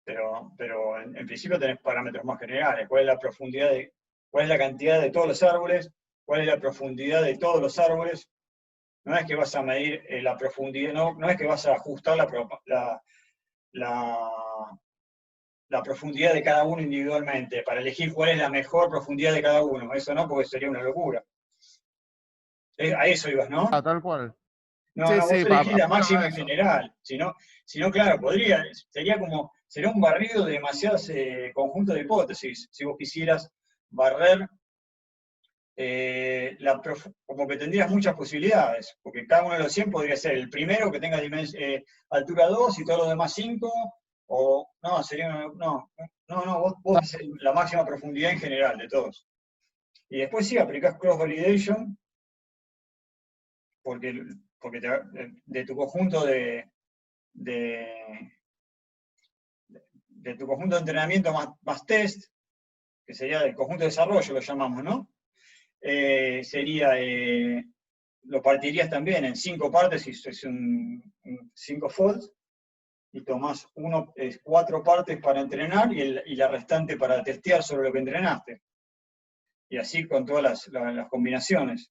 A: Pero en principio tenés parámetros más generales. ¿Cuál es la profundidad cuál es la cantidad de todos los árboles? ¿Cuál es la profundidad de todos los árboles? No es que vas a medir la profundidad, no es que vas a ajustar la profundidad de cada uno individualmente para elegir cuál es la mejor profundidad de cada uno. Eso no, porque sería una locura. A eso ibas, ¿no?
I: Tal cual.
A: No, vos elegís la máxima en general. Si no, claro, sería un barrido de demasiados conjuntos de hipótesis. Si vos quisieras barrer, como que tendrías muchas posibilidades, porque cada uno de los 100 podría ser el primero que tenga altura 2 y todos los demás 5, o no, vos haces la máxima profundidad en general de todos. Y después sí, aplicás cross-validation, porque de tu conjunto de tu conjunto de entrenamiento más test, que sería el conjunto de desarrollo, lo llamamos, ¿no? Lo partirías también en 5 partes, si es un 5-fold, y tomás 4 partes para entrenar y la restante para testear sobre lo que entrenaste. Y así con todas las combinaciones.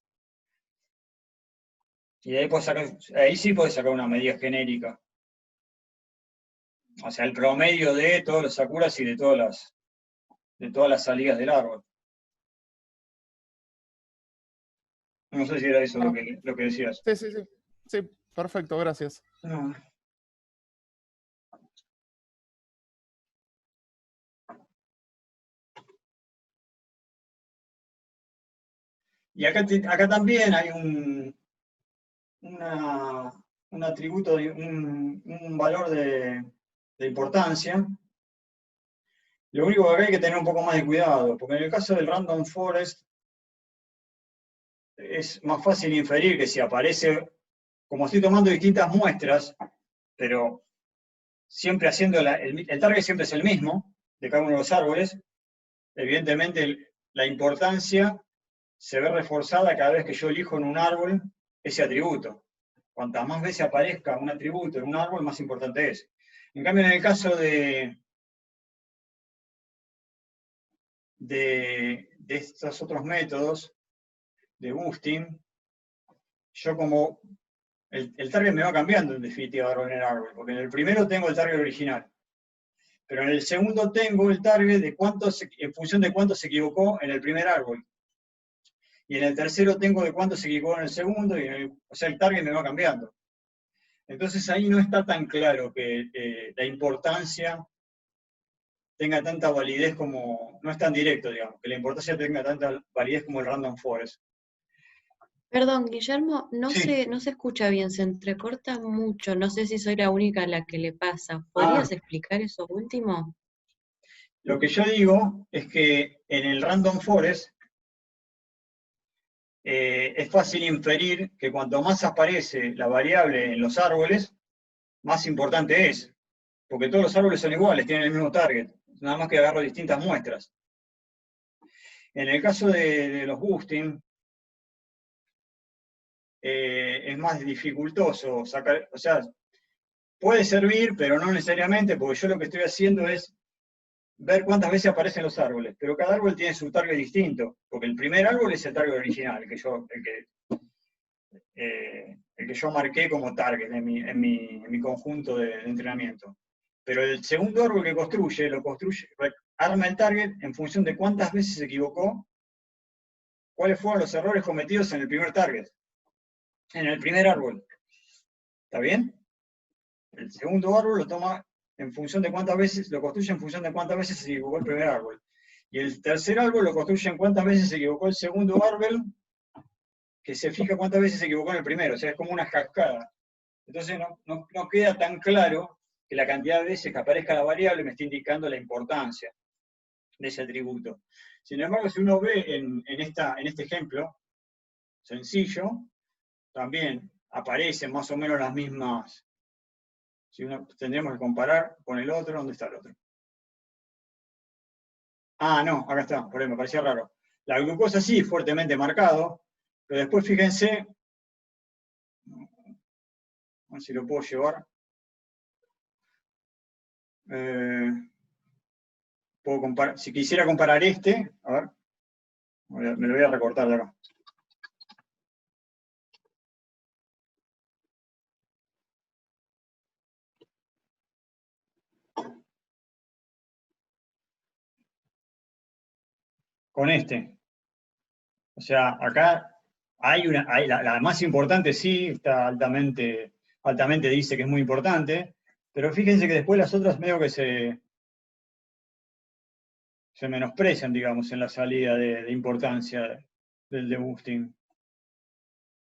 A: Y ahí sí podés sacar una medida genérica. O sea, el promedio de todos los sakuras y de todas las salidas del árbol. No sé si era eso lo que decías.
I: Sí, perfecto, gracias.
A: No. Y acá también hay un atributo, un valor de importancia. Lo único que acá hay que tener un poco más de cuidado, porque en el caso del random forest es más fácil inferir que si aparece, como estoy tomando distintas muestras, pero siempre haciendo el target siempre es el mismo, de cada uno de los árboles, evidentemente la importancia se ve reforzada cada vez que yo elijo en un árbol ese atributo. Cuantas más veces aparezca un atributo en un árbol, más importante es. En cambio, en el caso de estos otros métodos de boosting, yo como el target me va cambiando en definitiva árbol en árbol, porque en el primero tengo el target original, pero en el segundo tengo el target en función de cuánto se equivocó en el primer árbol. Y en el tercero tengo de cuánto se equivocó en el segundo, o sea, el target me va cambiando. Entonces ahí no está tan claro que la importancia tenga tanta validez como, no es tan directo, digamos, que la importancia tenga tanta validez como el random forest.
C: Perdón, Guillermo, no
A: Sí.
C: se escucha bien, se entrecorta mucho, no sé si soy la única a la que le pasa. ¿Podrías explicar eso último?
A: Lo que yo digo es que en el random forest es fácil inferir que cuanto más aparece la variable en los árboles, más importante es, porque todos los árboles son iguales, tienen el mismo target, nada más que agarro distintas muestras. En el caso de los boosting, es más dificultoso sacar, o sea, puede servir, pero no necesariamente, porque yo lo que estoy haciendo es ver cuántas veces aparecen los árboles, pero cada árbol tiene su target distinto, porque el primer árbol es el target original, el que yo marqué como target en mi conjunto de entrenamiento. Pero el segundo árbol que arma el target en función de cuántas veces se equivocó, cuáles fueron los errores cometidos en el primer target, en el primer árbol. ¿Está bien? El segundo árbol lo toma en función de cuántas veces, lo construye en función de cuántas veces se equivocó el primer árbol. Y el tercer árbol lo construye en cuántas veces se equivocó el segundo árbol, que se fija cuántas veces se equivocó en el primero. O sea, es como una cascada. Entonces no queda tan claro que la cantidad de veces que aparezca la variable me está indicando la importancia de ese atributo. Sin embargo, si uno ve en este ejemplo sencillo, también aparecen más o menos las mismas. Si tendríamos que comparar con el otro. ¿Dónde está el otro? Ah, no, acá está, por ahí me parecía raro. La glucosa sí, fuertemente marcado, pero después fíjense, a ver si lo puedo llevar. Puedo comparar, si quisiera comparar este, a ver, me lo voy a recortar de acá. Con este. O sea, acá hay la más importante sí, está altamente dice que es muy importante, pero fíjense que después las otras medio que se menosprecian, digamos, en la salida de importancia del deboosting.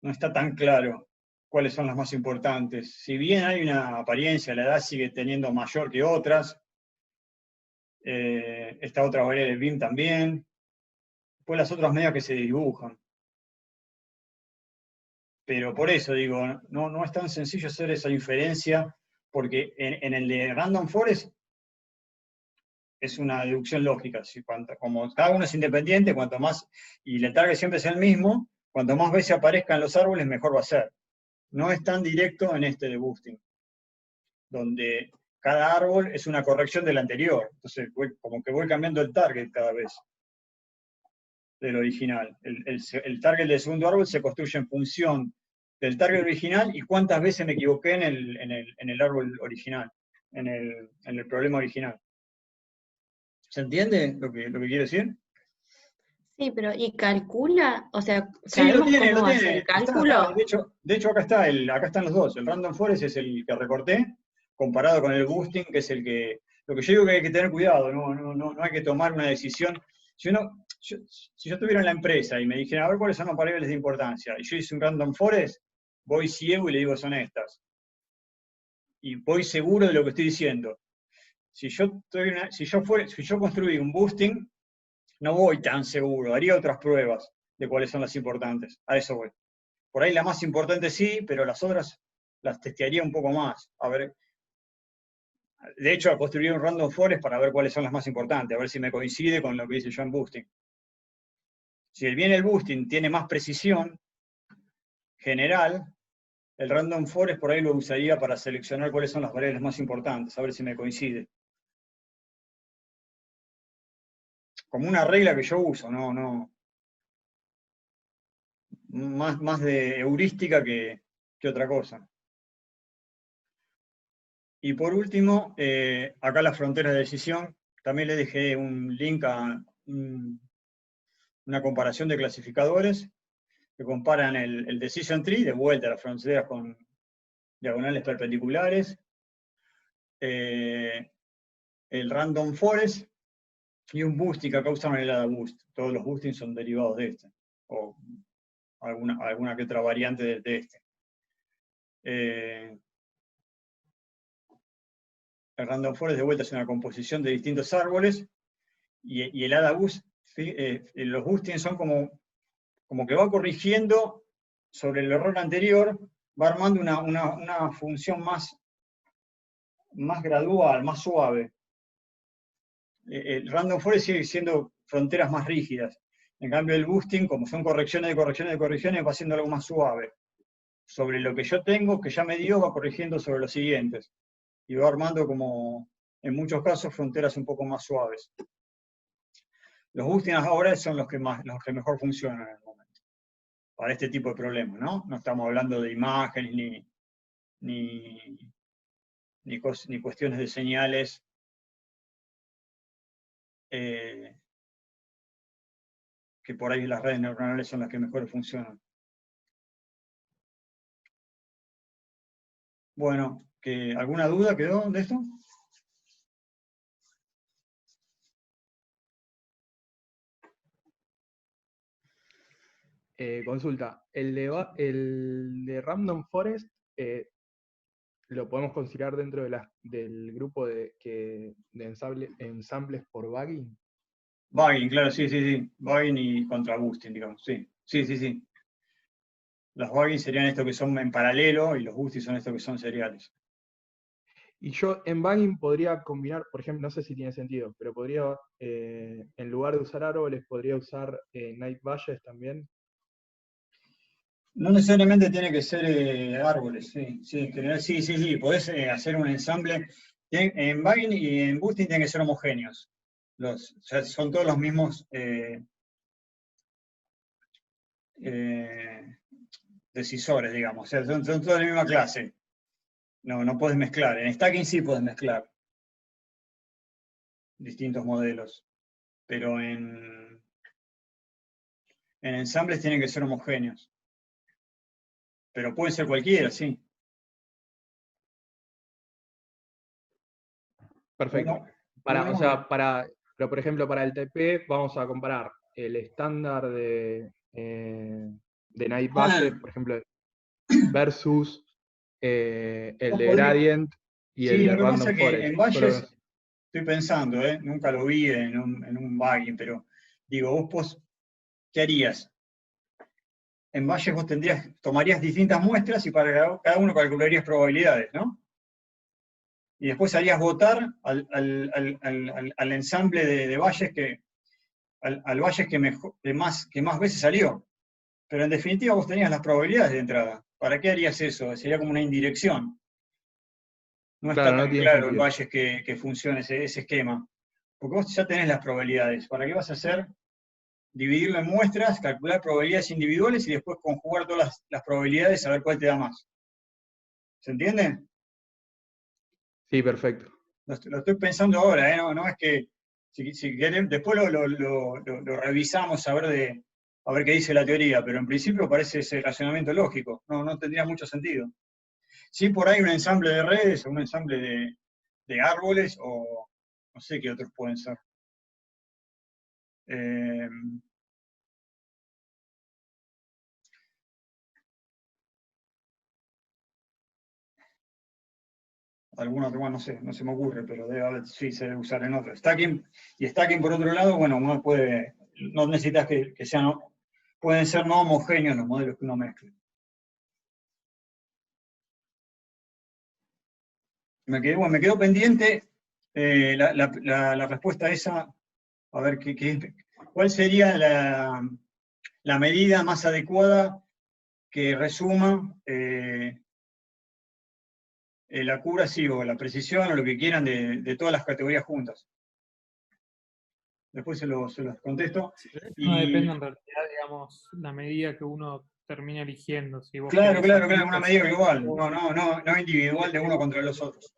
A: No está tan claro cuáles son las más importantes. Si bien hay una apariencia, la edad sigue teniendo mayor que otras, esta otra variable del BIM también, después las otras medias que se dibujan. Pero por eso digo, no es tan sencillo hacer esa inferencia, porque en el de Random Forest es una deducción lógica. Como cada uno es independiente, cuanto más, y el target siempre es el mismo, cuanto más veces aparezcan los árboles, mejor va a ser. No es tan directo en este deboosting, donde cada árbol es una corrección del anterior. Entonces, como que voy cambiando el target cada vez del original. El target del segundo árbol se construye en función del target original y cuántas veces me equivoqué en el árbol original, en el problema original. ¿Se entiende lo que quiero decir?
C: Sí, pero ¿y calcula? O sea,
A: Sí, lo
C: ¿sabemos
A: tiene,
C: cómo
A: lo
C: hace
A: tiene.
C: el cálculo?
A: De hecho acá están los dos. El Random Forest es el que recorté, comparado con el boosting, que es el que... Lo que yo digo que hay que tener cuidado, no hay que tomar una decisión. Si yo estuviera en la empresa y me dijeran, a ver cuáles son las variables de importancia, y yo hice un Random Forest, voy ciego y le digo son estas. Y voy seguro de lo que estoy diciendo. Si yo construí un boosting, no voy tan seguro, haría otras pruebas de cuáles son las importantes. A eso voy. Por ahí la más importante sí, pero las otras las testearía un poco más. A ver. De hecho, construir un Random Forest para ver cuáles son las más importantes, a ver si me coincide con lo que hice yo en boosting. Si bien el boosting tiene más precisión general, el Random Forest por ahí lo usaría para seleccionar cuáles son las variables más importantes, a ver si me coincide. Como una regla que yo uso, más de heurística que otra cosa. Y por último, acá las fronteras de decisión, también le dejé un link a una comparación de clasificadores que comparan el Decision Tree, de vuelta a las fronteras con diagonales perpendiculares, el Random Forest y un boosting que acá usan el ADA Boost. Todos los boostings son derivados de este, o alguna que otra variante de este. El Random Forest de vuelta es una composición de distintos árboles, y el ADA Boost, los boostings son como que va corrigiendo sobre el error anterior, va armando una función más gradual, más suave. El Random Forest sigue siendo fronteras más rígidas. En cambio el boosting, como son correcciones de correcciones de correcciones, va siendo algo más suave. Sobre lo que yo tengo, que ya me dio, va corrigiendo sobre los siguientes. Y va armando como, en muchos casos, fronteras un poco más suaves. Los boostings ahora son los que mejor funcionan en el momento, para este tipo de problemas, ¿no? No estamos hablando de imágenes ni cuestiones de señales que por ahí las redes neuronales son las que mejor funcionan. Bueno, ¿Alguna duda quedó de esto?
K: Consulta, el de Random Forest lo podemos considerar dentro del grupo de ensambles por Bagging.
A: Bagging, claro, sí. Bagging y contra boosting, digamos, sí. Sí. Los bagging serían estos que son en paralelo y los boosting son estos que son seriales.
K: Y yo en Bagging podría combinar, por ejemplo, no sé si tiene sentido, pero podría, en lugar de usar árboles, podría usar night valles también.
A: No necesariamente tiene que ser árboles, sí. En general, sí. Podés hacer un ensamble. En bagging y en boosting tienen que ser homogéneos. O sea, son todos los mismos decisores, digamos. O sea, son todos de la misma clase. No puedes mezclar. En stacking sí puedes mezclar distintos modelos. Pero en ensambles tienen que ser homogéneos. Pero pueden ser cualquiera, sí.
K: Perfecto. Pero por ejemplo, para el TP vamos a comparar el estándar de Night Valle, por ejemplo, versus el de Gradient y el de Random Forest.
A: En Valles, estoy pensando, nunca lo vi en un bagging, pero digo, vos, ¿qué harías? En Valles vos tomarías distintas muestras y para cada uno calcularías probabilidades, ¿no? Y después harías votar al ensamble de Valles al Valles que más veces salió. Pero en definitiva vos tenías las probabilidades de entrada. ¿Para qué harías eso? Sería como una indirección. No está tan claro en Valles que funcione ese esquema. Porque vos ya tenés las probabilidades. ¿Para qué vas a hacer? Dividirlo en muestras, calcular probabilidades individuales y después conjugar todas las probabilidades a ver cuál te da más. ¿Se entiende?
K: Sí, perfecto.
A: Lo estoy pensando ahora, no es que si querés, después lo revisamos a ver qué dice la teoría, pero en principio parece ese razonamiento lógico, no tendría mucho sentido. Sí, por ahí un ensamble de redes o un ensamble de árboles o no sé qué otros pueden ser. Algún otro, bueno, no se me ocurre, pero sí se debe usar en otro. Stacking por otro lado, bueno, uno no necesitas que sean, pueden ser no homogéneos los modelos que uno mezcle. Me quedó pendiente la respuesta a esa, a ver cuál sería la medida más adecuada que resuma la accuracy o la precisión o lo que quieran de todas las categorías juntas. Después se los contesto.
E: No depende en realidad, digamos, la medida que uno termina eligiendo. Si vos
A: claro, una medida global, no individual de uno contra los otros.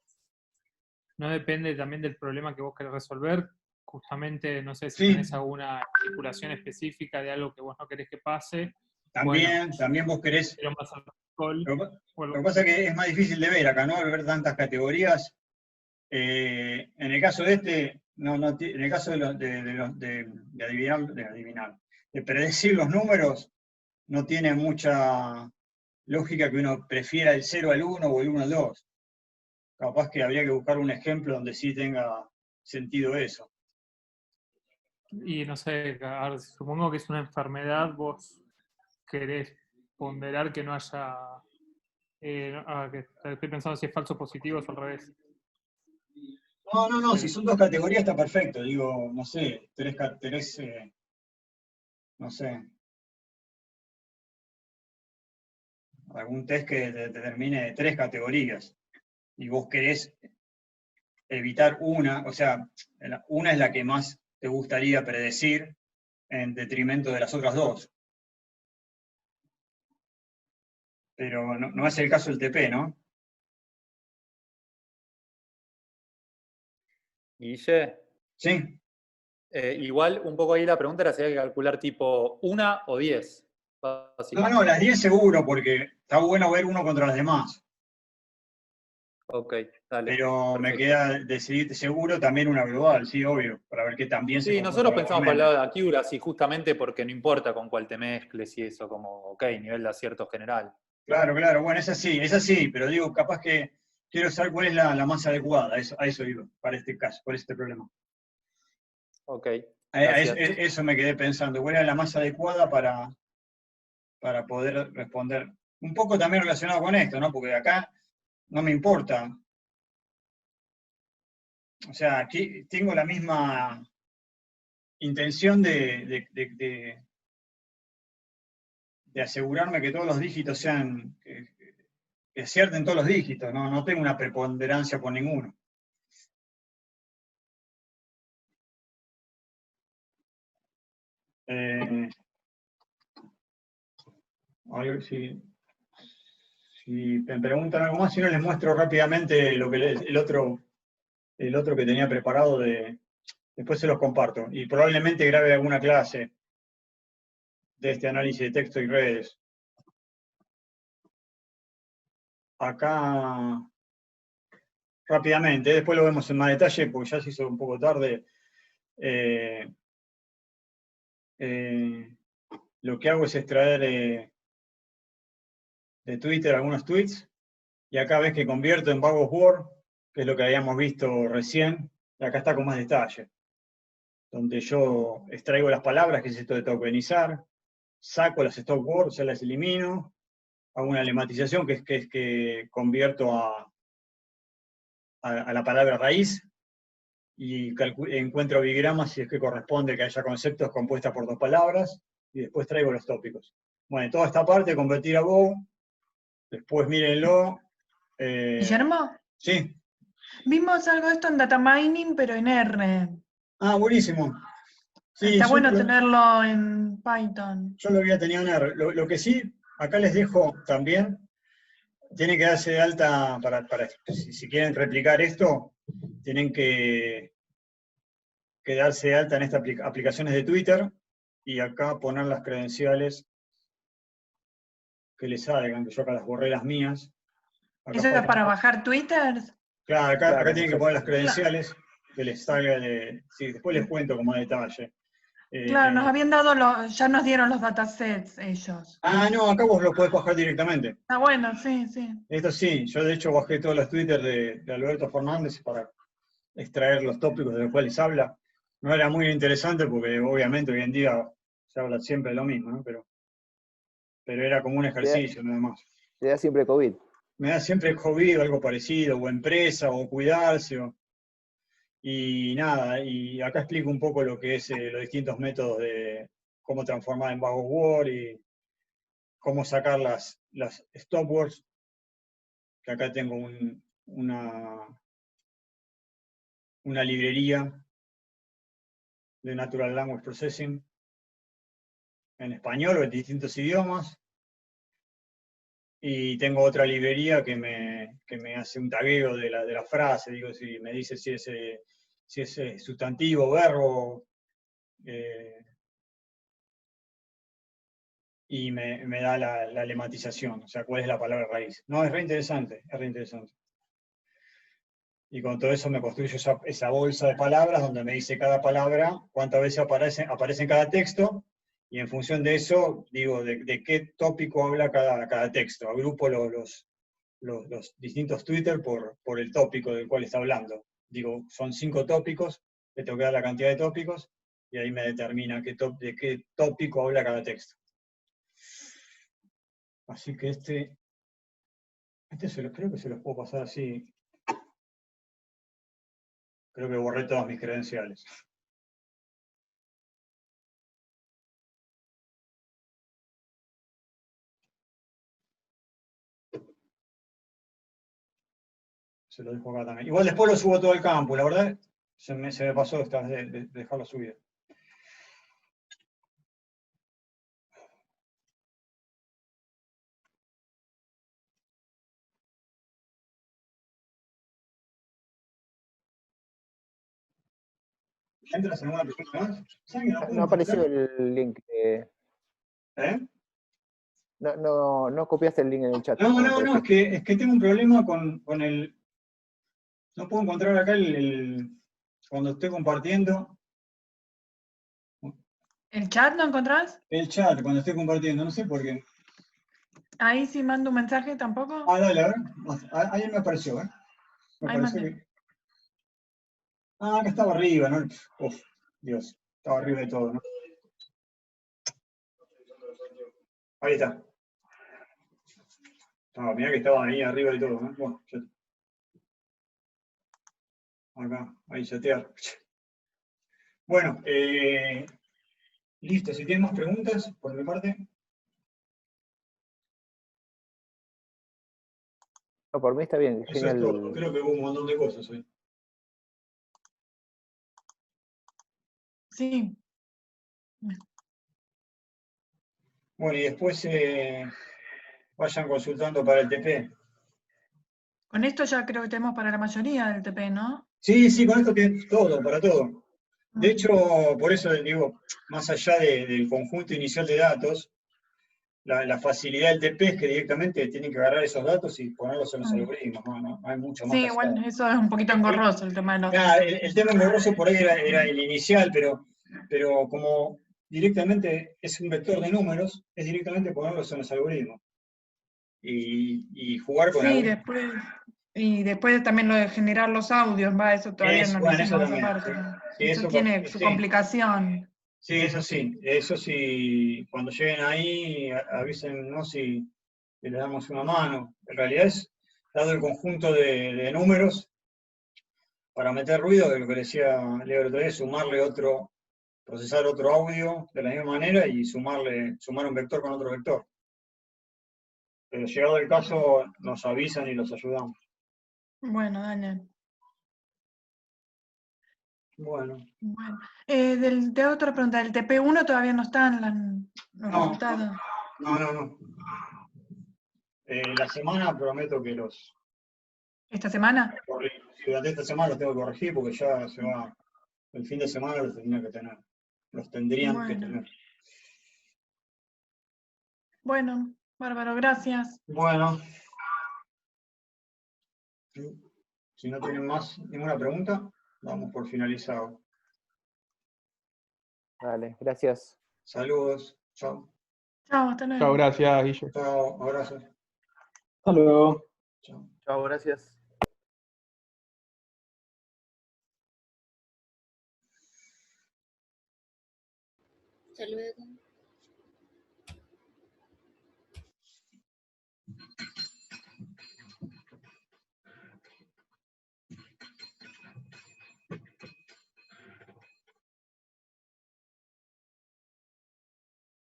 E: No depende también del problema que vos querés resolver. Justamente, no sé si tenés alguna articulación específica de algo que vos no querés que pase.
A: También vos querés. Lo que pasa es que es más difícil de ver acá, ¿no? Al ver tantas categorías. En el caso de este, en el caso de adivinar, de predecir los números, no tiene mucha lógica que uno prefiera el 0 al 1 o el 1 al 2. Capaz que habría que buscar un ejemplo donde sí tenga sentido eso.
E: Y no sé, supongo que es una enfermedad, vos querés ponderar que no haya... que estoy pensando si es falso positivo o al revés.
A: No, si son dos categorías está perfecto. Digo, no sé, tenés no sé, algún test que determine 3 categorías y vos querés evitar una, o sea, una es la que más te gustaría predecir en detrimento de las otras 2. Pero no es el caso del TP, ¿no?
J: Guille.
A: Sí.
J: Igual, un poco ahí la pregunta era si hay que calcular tipo 1 o 10.
A: No, las 10 seguro, porque está bueno ver uno contra las demás.
J: Ok, dale.
A: Pero me
J: perfecto.
A: queda decidir seguro también una global, sí, obvio, para ver qué también se
J: Sí,
A: comporta
J: nosotros pensamos por el
A: globalmente.
J: lado de accuracy, justamente porque no importa con cuál te mezcles y eso, como, ok, nivel de acierto general.
A: Claro, claro, bueno, es así, pero digo, capaz que quiero saber cuál es la más adecuada, a eso iba, para este caso, por este problema.
J: Ok,
A: Eso,
J: gracias.
A: eso me quedé pensando, cuál era la más adecuada para poder responder. Un poco también relacionado con esto, ¿no? Porque acá no me importa. O sea, aquí tengo la misma intención de asegurarme que todos los dígitos sean, que acierten todos los dígitos, ¿no? No tengo una preponderancia por ninguno. A ver si me preguntan algo más, si no les muestro rápidamente lo que el otro que tenía preparado, después se los comparto. Y probablemente grabe alguna clase de este análisis de texto y redes. Acá, rápidamente, después lo vemos en más detalle, porque ya se hizo un poco tarde. Lo que hago es extraer de Twitter algunos tweets, y acá ves que convierto en Bag of Word, que es lo que habíamos visto recién, y acá está con más detalle, donde yo extraigo las palabras, que es esto de tokenizar, saco las stop words, ya las elimino, hago una lematización, que es que convierto a la palabra raíz, y encuentro bigramas si es que corresponde que haya conceptos compuestos por dos palabras, y después traigo los tópicos. Bueno, toda esta parte, convertir a Bow, después mírenlo.
B: Guillermo,
A: Sí.
B: vimos algo de esto en data mining, pero en R.
A: Ah, buenísimo. Sí,
B: Está bueno tenerlo en Python.
A: yo lo había tenido en R. Lo que sí, acá les dejo también, tienen que darse de alta, si quieren replicar esto, tienen que darse de alta en estas aplicaciones de Twitter, y acá poner las credenciales que les salgan, que yo acá las borré las mías. Acá
B: ¿Eso era para bajar Twitter?
A: Claro, acá tienen que poner las
B: Claro.
A: credenciales, que les salga sí, después les cuento con más detalle.
B: Claro, nos habían dado ya nos dieron los datasets ellos.
A: Ah, no, acá vos lo podés bajar directamente.
B: Ah, bueno, sí, sí.
A: Esto sí, yo de hecho bajé todos los Twitter de Alberto Fernández para extraer los tópicos de los cuales habla. No era muy interesante porque obviamente hoy en día se habla siempre de lo mismo, ¿no? Pero era como un ejercicio nada más.
D: Te da siempre COVID.
A: Me da siempre COVID o algo parecido, o empresa, o cuidarse, y nada, y acá explico un poco lo que es los distintos métodos de cómo transformar en Bag of Word y cómo sacar las stop words, que acá tengo una librería de Natural Language Processing en español o en distintos idiomas, y tengo otra librería que me hace un tagueo de la frase, digo, si me dice si es sustantivo, verbo, y me da la lematización, o sea, cuál es la palabra raíz. No, es re interesante, es re interesante. Y con todo eso me construyo esa bolsa de palabras donde me dice cada palabra, cuántas veces aparece en cada texto, y en función de eso digo de qué tópico habla cada texto. Agrupo los distintos Twitter por el tópico del cual está hablando. Digo, son 5 tópicos, le tengo que dar la cantidad de tópicos, y ahí me determina de qué tópico habla cada texto. Así que creo que se los puedo pasar así. Creo que borré todas mis credenciales. Se lo dejo acá también. Igual después lo subo todo al campo, la verdad se me pasó esta vez de dejarlo subido. ¿Entras en alguna persona más? ¿Saben que no puedo
D: No apareció
A: encontrar?
D: el link.
A: ¿Eh?
D: No copiaste el link en el chat.
A: No, es que tengo un problema con el... No puedo encontrar acá cuando estoy compartiendo.
B: ¿El chat lo encontrás?
A: El chat, cuando estoy compartiendo, no sé por qué.
B: Ahí sí mando un mensaje tampoco.
A: Ah, dale, a ver. Ahí me apareció, ¿eh? Me
B: Ahí
A: pareció
B: mandé.
A: que. Ah, acá estaba arriba, ¿no? Uf, Dios, estaba arriba de todo, ¿no? Ahí está. Ah, mirá que estaba ahí arriba de todo, ¿no? Bueno, acá, ahí chatear. Bueno, listo. Si tienen más preguntas, por mi parte.
D: No, por mí está bien.
A: Eso es todo. Creo que hubo un montón de cosas hoy.
B: Sí.
A: Bueno, y después vayan consultando para el TP.
B: Con esto ya creo que tenemos para la mayoría del TP, ¿no?
A: Sí, sí, con esto tiene todo, para todo. De hecho, por eso digo, más allá del conjunto inicial de datos, la facilidad del TP es que directamente tienen que agarrar esos datos y ponerlos en los algoritmos, no hay mucho más
B: Sí,
A: que hacer.
B: igual eso es un poquito engorroso el tema de los...
A: El tema engorroso por ahí era el inicial, pero como directamente es un vector de números, es directamente ponerlos en los algoritmos. Y jugar con
B: Sí, después también lo de generar los audios, eso todavía no lo
A: bueno, eso
B: hicimos esa
A: también.
B: parte.
A: Sí,
B: Eso tiene su
A: sí.
B: complicación.
A: Sí, eso sí, cuando lleguen ahí, avísennos si les damos una mano. En realidad es, dado el conjunto de números, para meter ruido, de lo que decía Leo el otro día, procesar otro audio de la misma manera y sumar un vector con otro vector. Pero llegado el caso, nos avisan y los ayudamos.
B: Bueno, Daniel.
A: Bueno.
B: De otra pregunta, ¿el TP1 todavía no están los resultados?
A: No. La semana prometo que
B: ¿Esta semana?
A: durante esta semana los tengo que corregir porque ya se va. El fin de semana los tendrían que tener. Los tendrían que tener.
B: Bueno, bárbaro, gracias.
A: Bueno. Si no tienen más ninguna pregunta, damos por finalizado.
D: Vale, gracias.
A: Saludos. Chao.
B: Chao, hasta luego.
K: Chao, gracias, Guille.
A: Chao, abrazos.
J: Hasta luego.
A: Chao.
D: Chao, gracias.
L: Hasta luego.